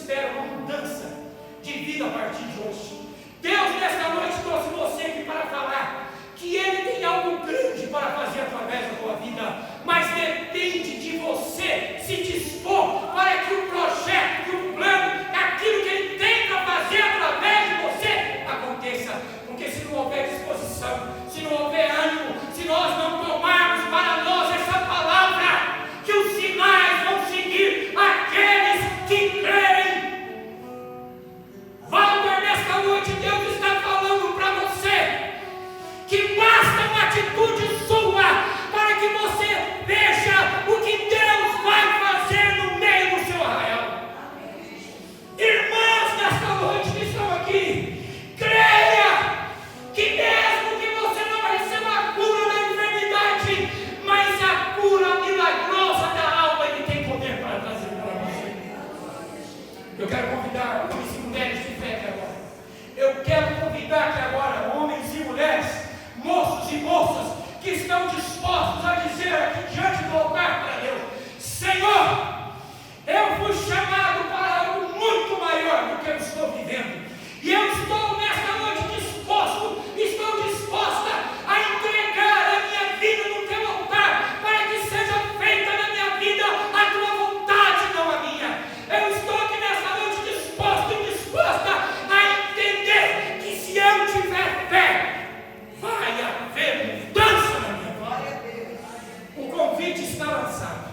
espera uma mudança de vida a partir de hoje. Deus nesta noite trouxe você aqui para falar que Ele tem algo grande para fazer através da tua vida, mas depende de você se dispor para que o projeto, que o plano, aquilo que Ele tem para fazer através de você aconteça. Porque se não houver disposição, se não houver ânimo, se nós não tomarmos para nós essa palavra, que os sinais vão seguir aqueles que creem. Walter, nesta noite Deus está falando para você que basta uma atitude sua para que você veja o que Deus vai fazer no meio do seu arraial. Irmãs, nesta noite que estão aqui, creia que mesmo que você não receba a cura da enfermidade, mas a cura milagrosa da alma Ele tem poder para trazer para você. Eu quero convidar homens e mulheres de fé aqui agora. Eu quero convidar aqui agora homens e mulheres, moços e moças, que estão dispostos a dizer aqui diante do altar para Deus: Senhor, eu fui chamado para algo muito maior do que eu estou vivendo, e eu estou nesta noite estou disposta a entregar a minha vida no teu altar, para que seja feita na minha vida a tua vontade, não a minha. Eu estou aqui nesta noite disposto e disposta a entender que se eu tiver fé, vai haver mudança na minha vida. O convite está lançado.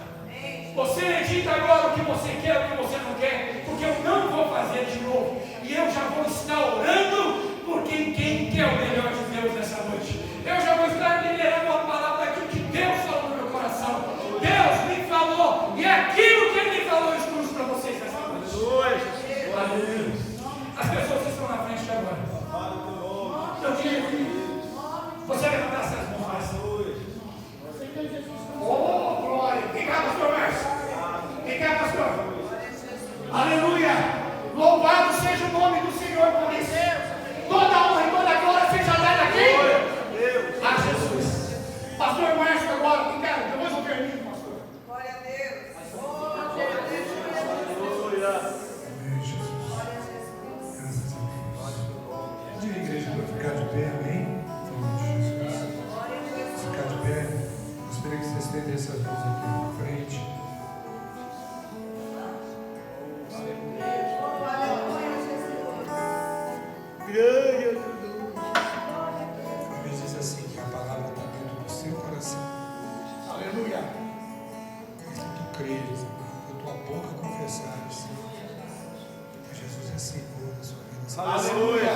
Você medita agora o que você quer, o que você não quer, porque eu não vou fazer de novo. E eu já vou estar orando por quem quer o melhor de Deus nessa noite. Eu já vou estar liberando uma palavra aqui que Deus falou no meu coração. Deus me falou, e aquilo que Ele me falou eu expus para vocês nessa noite. Aleluia. As pessoas que estão na frente agora, eu queria que você levantasse as mãos mais. Oh, glória! Vem cá, pastor Márcio. Vem cá, pastor. Aleluia! Louvado seja o nome do Senhor por isso. Toda a honra e toda a glória seja dada aqui a Jesus. Pastor Márcio agora, vem cá, depois eu termino, pastor. Glória a Deus. Glória a Deus. Amém, Jesus. Graças a Deus. Diga a igreja para ficar de pé, amém? Em nome de Jesus. Ficar de pé. Gostaria que você estendesse as mãos aqui na frente. A Bíblia diz assim, que a palavra está dentro do seu coração. Aleluia! E se tu creres, com a tua boca confessares que Jesus é Senhor da sua vida. Aleluia!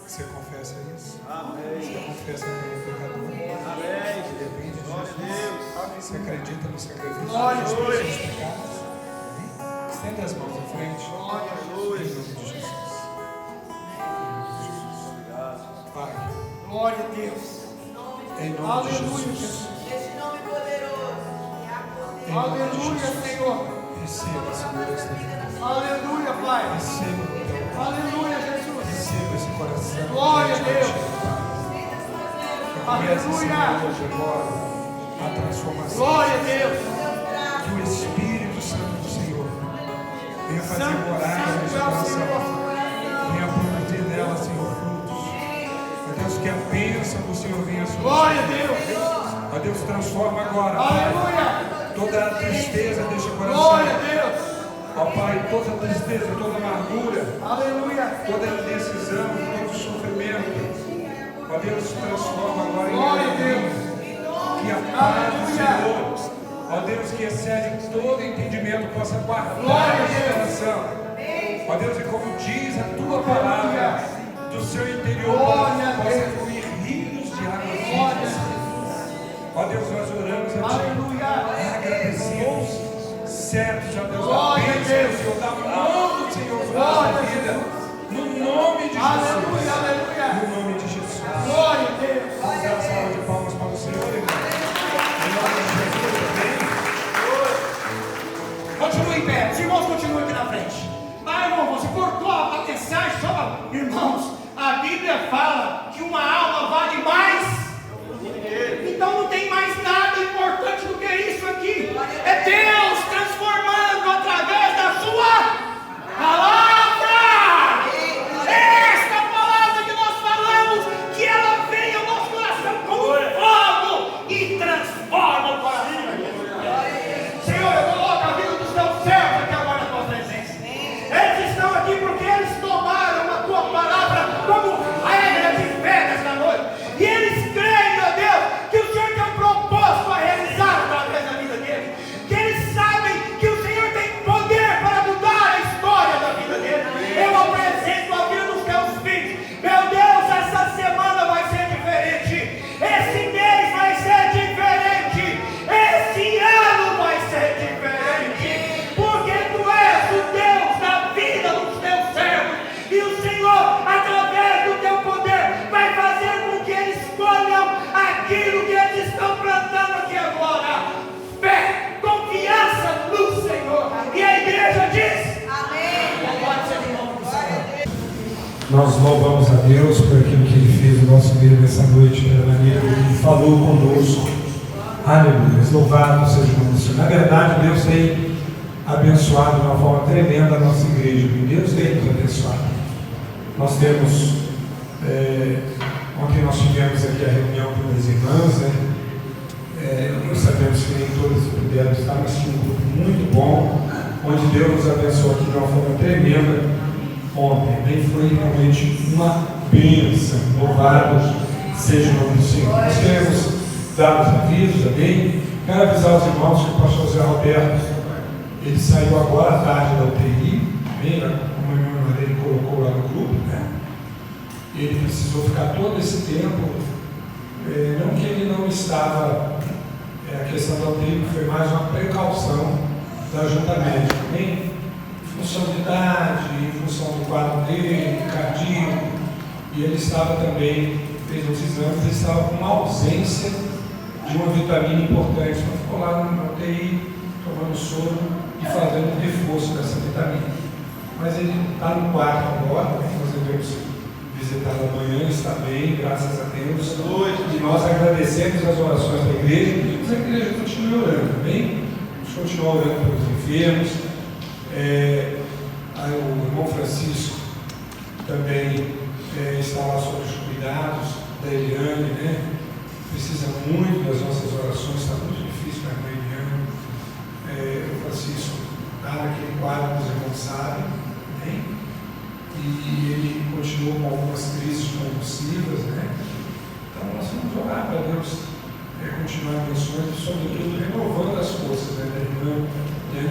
Você confessa isso? Amém. Você confessa que é um pecador? Amém. Você depende de Glória a Jesus? Deus. Você acredita no sacrifício Glória a de Deus. Jesus pelos pecados? Amém? Estenda as mãos à frente. Glória a Em nome de Jesus. Em nome de Jesus. Pai, Glória a Deus. em nome de Aleluia, Jesus, Jesus. Esse nome poderoso. em nome de Aleluia, Jesus, Senhor. receba, Senhor, esta vida. Aleluia, Pai. Receba, então, Aleluia, Jesus. receba esse coração. Glória a Deus. Que comece, Aleluia. Senhor, hoje agora, a transformação. Glória a Deus. Que o Espírito Santo do Senhor venha fazer Santo, morar santo nesse é o coração. Senhor. Venha produzir nela, Senhor, frutos. Ó Deus, que a bênção do Senhor venha sobre Glória a Deus. Ó Deus, transforma agora, Pai. Aleluia. Toda a tristeza deste coração. Glória a Deus. Ó Pai, toda a tristeza, toda a amargura, Aleluia. toda a indecisão, todo o sofrimento. Ó Deus, transforma agora em Glória a alegria. Deus. Que a paz do Aleluia. Senhor, ó Deus, que excede todo entendimento, possa guardar Glória a nosso Deus. coração. Ó Deus, e como diz a tua palavra, do seu interior Glória a possa Deus. fluir rios de água Glória a viva. Ó Deus, nós oramos a Ti, Aleluia. agradecidos, certos, ó Deus, Glória da a bênção Deus. do Senhor, da mão do Senhor sobre a Glória nossa a vida, Deus. no nome de Aleluia, Jesus. aleluia. No nome de Jesus. Glória a Deus. Vamos dar uma salva de palmas para o Senhor, irmão. Em nome de Jesus, amém. Continue em pé. Os irmãos continuem aqui na frente. Ah, irmão, você cortou a mensagem só. Irmãos, a Bíblia fala que uma alma vale mais. Então não tem mais nada importante do que isso aqui. É Deus transformando Nós louvamos a Deus por aquilo que Ele fez no nosso meio nessa noite, pela maneira que Ele falou conosco. Aleluia, louvado seja o nome do Senhor. Na verdade, Deus tem abençoado de uma forma tremenda a nossa igreja. Deus tem nos abençoado. Nós temos, ontem nós tivemos aqui a reunião com as irmãs, né? Nós sabemos que nem todas puderam estar, mas tinha um grupo muito bom, onde Deus nos abençoou aqui de uma forma tremenda ontem. Bem, foi realmente uma bênção. Louvado seja o nome do Senhor. Nós queremos dar os avisos, amém? Quero avisar os irmãos que o pastor José Roberto, ele saiu agora à tarde da UTI, amém? Como a irmã dele colocou lá no grupo, né? Ele precisou ficar todo esse tempo, não que ele não estava, a questão da UTI foi mais uma precaução da junta médica, amém? Em função de idade, em função do quadro dele, cardíaco, e ele estava também, fez uns exames, ele estava com uma ausência de uma vitamina importante, então ficou lá na UTI, tomando soro e fazendo um reforço dessa vitamina. Mas ele está no quarto agora, nós devemos visitá-lo amanhã, está bem, graças a Deus. E nós agradecemos as orações da igreja, e pedimos que a igreja continue orando, amém? Vamos continuar orando pelos enfermos. O irmão Francisco também está lá sob os cuidados da Eliane, né? Precisa muito das nossas orações, está muito difícil para a irmã Eliane. O Francisco está naquele quadro que os irmãos sabem, né? E ele continua com algumas crises convulsivas, né? Então nós vamos orar para Deus continuar abençoando e, sobretudo, renovando as forças, né, da irmã,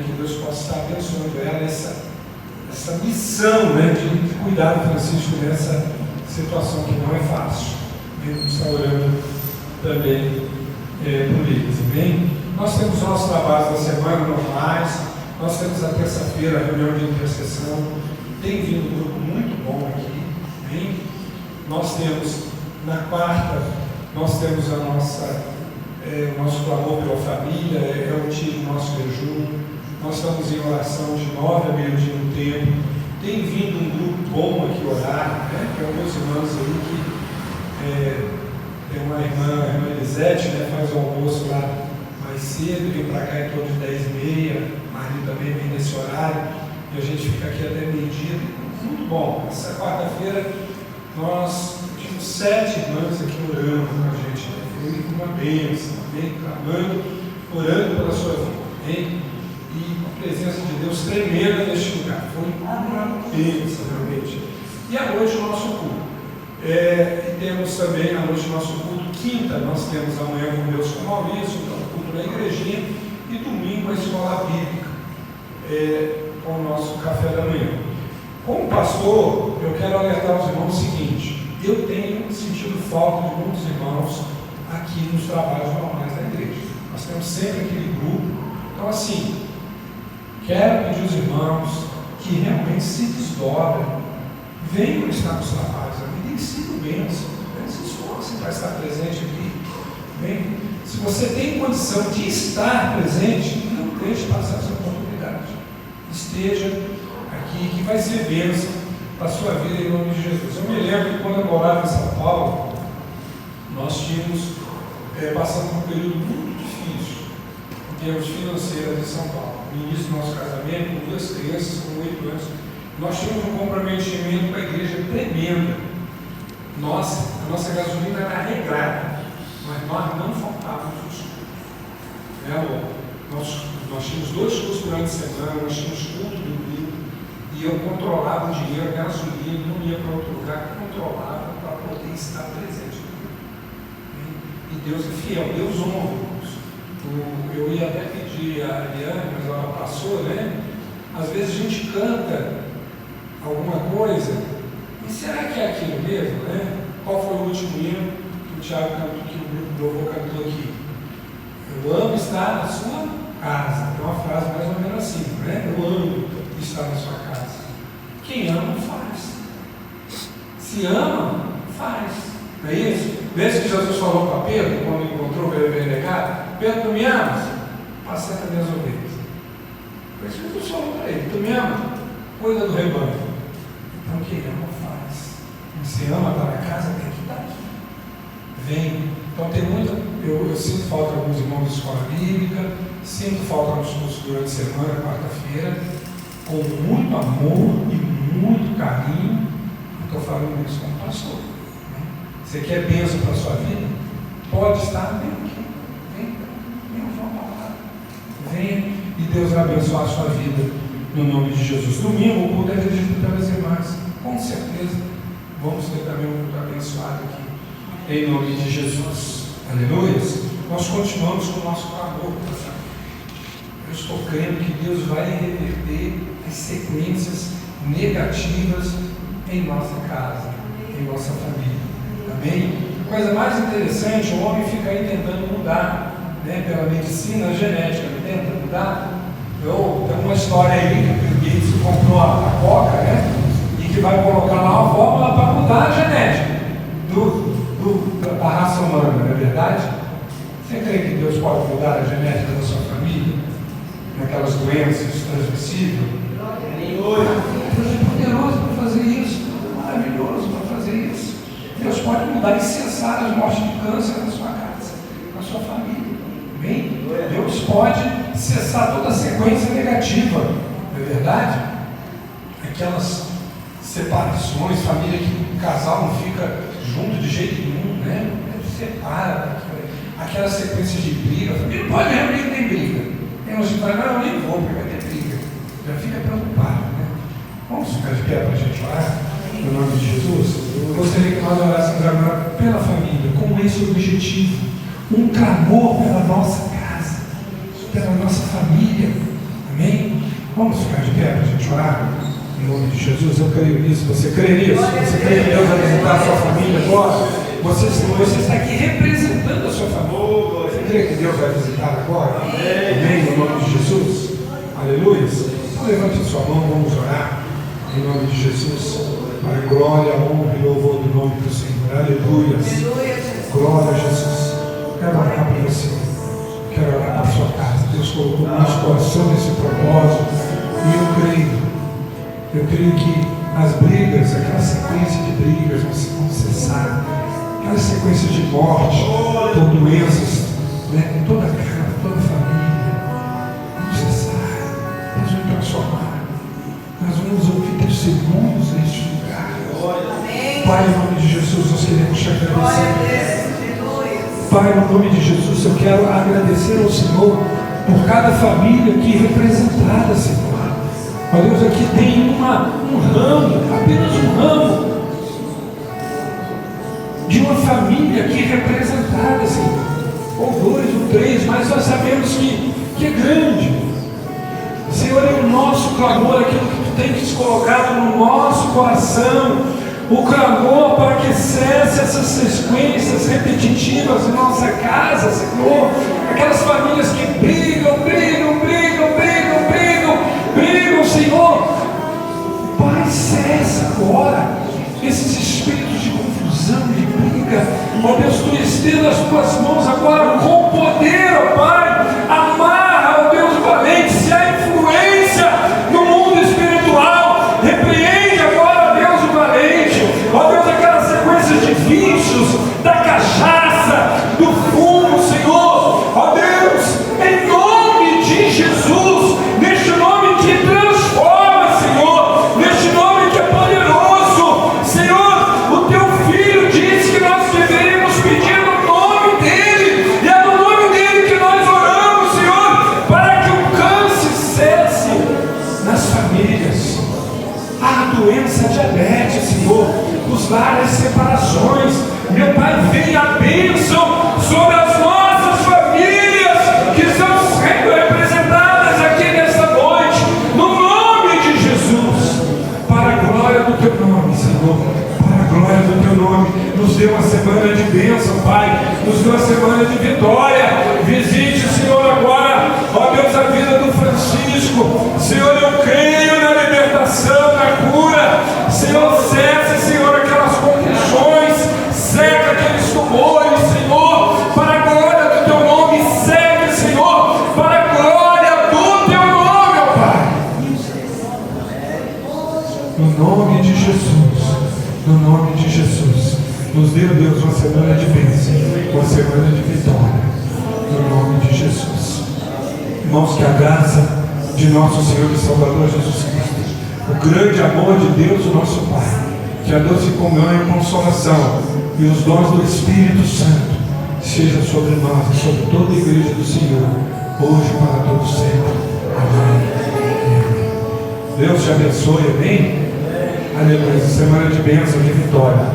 que Deus possa estar abençoando ela, essa missão, né, de cuidar do Francisco nessa situação que não é fácil. Ele está orando também por eles, amém? Nós temos nossos trabalhos da semana normais, nós temos a terça-feira a reunião de intercessão, tem vindo um grupo muito bom aqui, amém? Nós temos na quarta, nós temos o nosso clamor pela família, é o dia do nosso jejum, nós estamos em oração de 9 a meio-dia no templo, tem vindo um grupo bom aqui orar, né? Tem alguns irmãos aí que tem uma irmã, a irmã Elisete, né? Faz o almoço lá mais cedo, vem para cá em torno de 10h30, marido também vem nesse horário, e a gente fica aqui até meio-dia, muito bom. Essa quarta-feira nós tivemos 7 irmãs aqui orando com a gente, né? Foi uma bênção, amém? Clamando, orando pela sua vida, amém? E a presença de Deus tremenda neste lugar, foi uma bênção realmente. E à noite o nosso culto, e temos também à noite o nosso culto, quinta nós temos amanhã com Deus com Maurício, então o culto na igrejinha, e domingo a escola bíblica, com o nosso café da manhã. Como pastor, eu quero alertar os irmãos o seguinte: eu tenho sentido falta de muitos irmãos aqui nos trabalhos normais da igreja. Nós temos sempre aquele grupo. Então, assim, quero pedir aos irmãos que realmente se desdobrem, venham estar nos trabalhos, e siga bênção, se esforcem para estar presente aqui. Bem, se você tem condição de estar presente, não deixe passar essa oportunidade. Esteja aqui, que vai ser bênção para a sua vida em nome de Jesus. Eu me lembro que quando eu morava em São Paulo, nós tínhamos passando por um período muito difícil em termos financeiros em São Paulo. No início do nosso casamento, com 2 crianças, com 8 anos, nós tínhamos um comprometimento com a igreja tremenda. A nossa gasolina era regrada, mas nós não faltávamos o estudo. Nós tínhamos 2 cursos durante a semana, nós tínhamos culto domingo, e eu controlava o dinheiro, a gasolina, não ia para outro lugar, controlava para poder estar presente. E Deus é fiel, Deus honra. Eu ia até pedir a Eliane, mas ela passou, né? Às vezes a gente canta alguma coisa, e será que é aquilo mesmo, né? Qual foi o último hino que o Tiago cantou, que o grupo do louvor cantou aqui? Eu amo estar na sua casa. É uma frase mais ou menos assim, né? Eu amo estar na sua casa. Quem ama, faz. Se ama, faz. Não é isso? Desde que Jesus falou para Pedro, quando encontrou o bebê negado: Pedro, tu me amas? Pacenta minhas ovelhas. Foi isso que Jesus falou para ele: tu me amas? Cuida do rebanho. Então quem ama, faz. Você ama estar na casa, tem que estar aqui. Vem. Então tem muita. Eu sinto falta de alguns irmãos de escola bíblica, sinto falta nos cursos durante a semana, quarta-feira, com muito amor e muito carinho. Estou falando isso como pastor. Né? Você quer bênção para a sua vida? Pode estar, vem aqui. Vem ouvir uma palavra. Venha e Deus vai abençoar a sua vida no nome de Jesus. Domingo, o culto é dirigido pelas irmãs. Com certeza, vamos ter também um culto abençoado aqui. Em nome de Jesus. Aleluia. Nós continuamos com o nosso clamor. Eu estou crendo que Deus vai reverter as sequências negativas em nossa casa, em nossa família. Amém? A coisa mais interessante, o homem fica aí tentando mudar, né, pela medicina genética, ele tenta mudar. Tem uma história aí que o Bill Gates comprou a Coca, né, e que vai colocar lá uma fórmula para mudar a genética da raça humana, não é verdade? Você crê que Deus pode mudar a genética da sua família? Naquelas doenças transmissíveis? Deus é poderoso para fazer isso, maravilhoso para fazer isso. Deus pode mudar e cessar as mortes de câncer na sua casa, na sua família. Amém? Deus pode cessar toda a sequência negativa, não é verdade? Aquelas separações, família que o casal não fica junto de jeito nenhum, né? Separa, aquela sequência de briga, a família não pode reunir que tem briga. Tem uns que falam, não, eu nem vou porque vai ter briga. Já fica preocupado, né? Vamos ficar de pé para a gente orar, no nome de Jesus. Eu gostaria que nós orássemos agora pela família, com esse objetivo, um clamor pela nossa casa, pela nossa família, amém? Vamos ficar de pé para a gente orar, em nome de Jesus. Eu creio nisso, você crê nisso? Você crê que Deus vai visitar a sua família agora? Você está aqui representando a sua família. Você crê que Deus vai visitar agora? Amém? No nome de Jesus. Aleluia. Então levante a sua mão, vamos orar. Em nome de Jesus. Para a glória, honra e louvor do nome do Senhor. Aleluia. Glória a Jesus. Quero orar por você. Quero orar para a sua casa. Deus colocou no nosso coração esse propósito. E eu creio que as brigas, aquela sequência de brigas vão cessar. Aquela sequência de morte, por doenças, né? Toda a casa, toda a família, vamos cessar. Deus vai transformar. Nós vamos ouvir testemunhos neste lugar. Pai, em nome de Jesus, nós queremos te agradecer. Pai, no nome de Jesus, eu quero agradecer ao Senhor por cada família aqui representada, Senhor. Ó Deus, aqui tem um ramo, apenas um ramo, de uma família aqui representada, Senhor. Ou dois, ou três, mas nós sabemos que é grande. Senhor, é o nosso clamor, aquilo que Tu tens colocado no nosso coração, o clamor para que cesse essas sequências repetitivas em nossa casa, Senhor. Aquelas famílias que brigam, Senhor. Pai, cessa agora esses espíritos de confusão, de briga. Ó Deus, Tu estenda as Tuas mãos agora com poder, ó Pai. Amarra, ó Deus valente, se há influência no mundo espiritual, repreende agora, Deus valente. Ó Deus, aquelas sequências de vícios, da cachaça, do fumo, Senhor. Ó Deus, em nome de Jesus, neste nome que transforma, Senhor, neste nome que é poderoso, Senhor. O Teu Filho disse que nós deveríamos pedir no nome dEle, e é no nome dEle que nós oramos, Senhor, para que o câncer cesse nas famílias, a doença, a diabetes, Senhor, os lares, separações. Meu Pai, vem a bênção sobre as nossas famílias que estão sendo representadas aqui nesta noite, no nome de Jesus, para a glória do Teu nome, Senhor, para a glória do Teu nome. Nos dê uma semana de bênção, Pai, nos dê uma semana de vitória. Visite, Senhor, agora, ó Deus, a vida do Francisco. Senhor, eu creio na libertação, na cura. Senhor, cesse, Senhor, aquelas condições, seca aqueles tumores, Senhor, para a glória do Teu nome. Segue, Senhor, para a glória do Teu nome, ó Pai. No nome de Jesus, no nome nome de Jesus. Nos dê, Deus, uma semana de bênção, uma semana de vitória, no nome de Jesus. Irmãos, que a graça de nosso Senhor e Salvador Jesus Cristo, o grande amor de Deus, o nosso Pai, que a doce comunhão e consolação e os dons do Espírito Santo seja sobre nós e sobre toda a igreja do Senhor, hoje e para todos sempre. Amém. Deus te abençoe, amém? Aleluia. Semana de bênção, de vitória.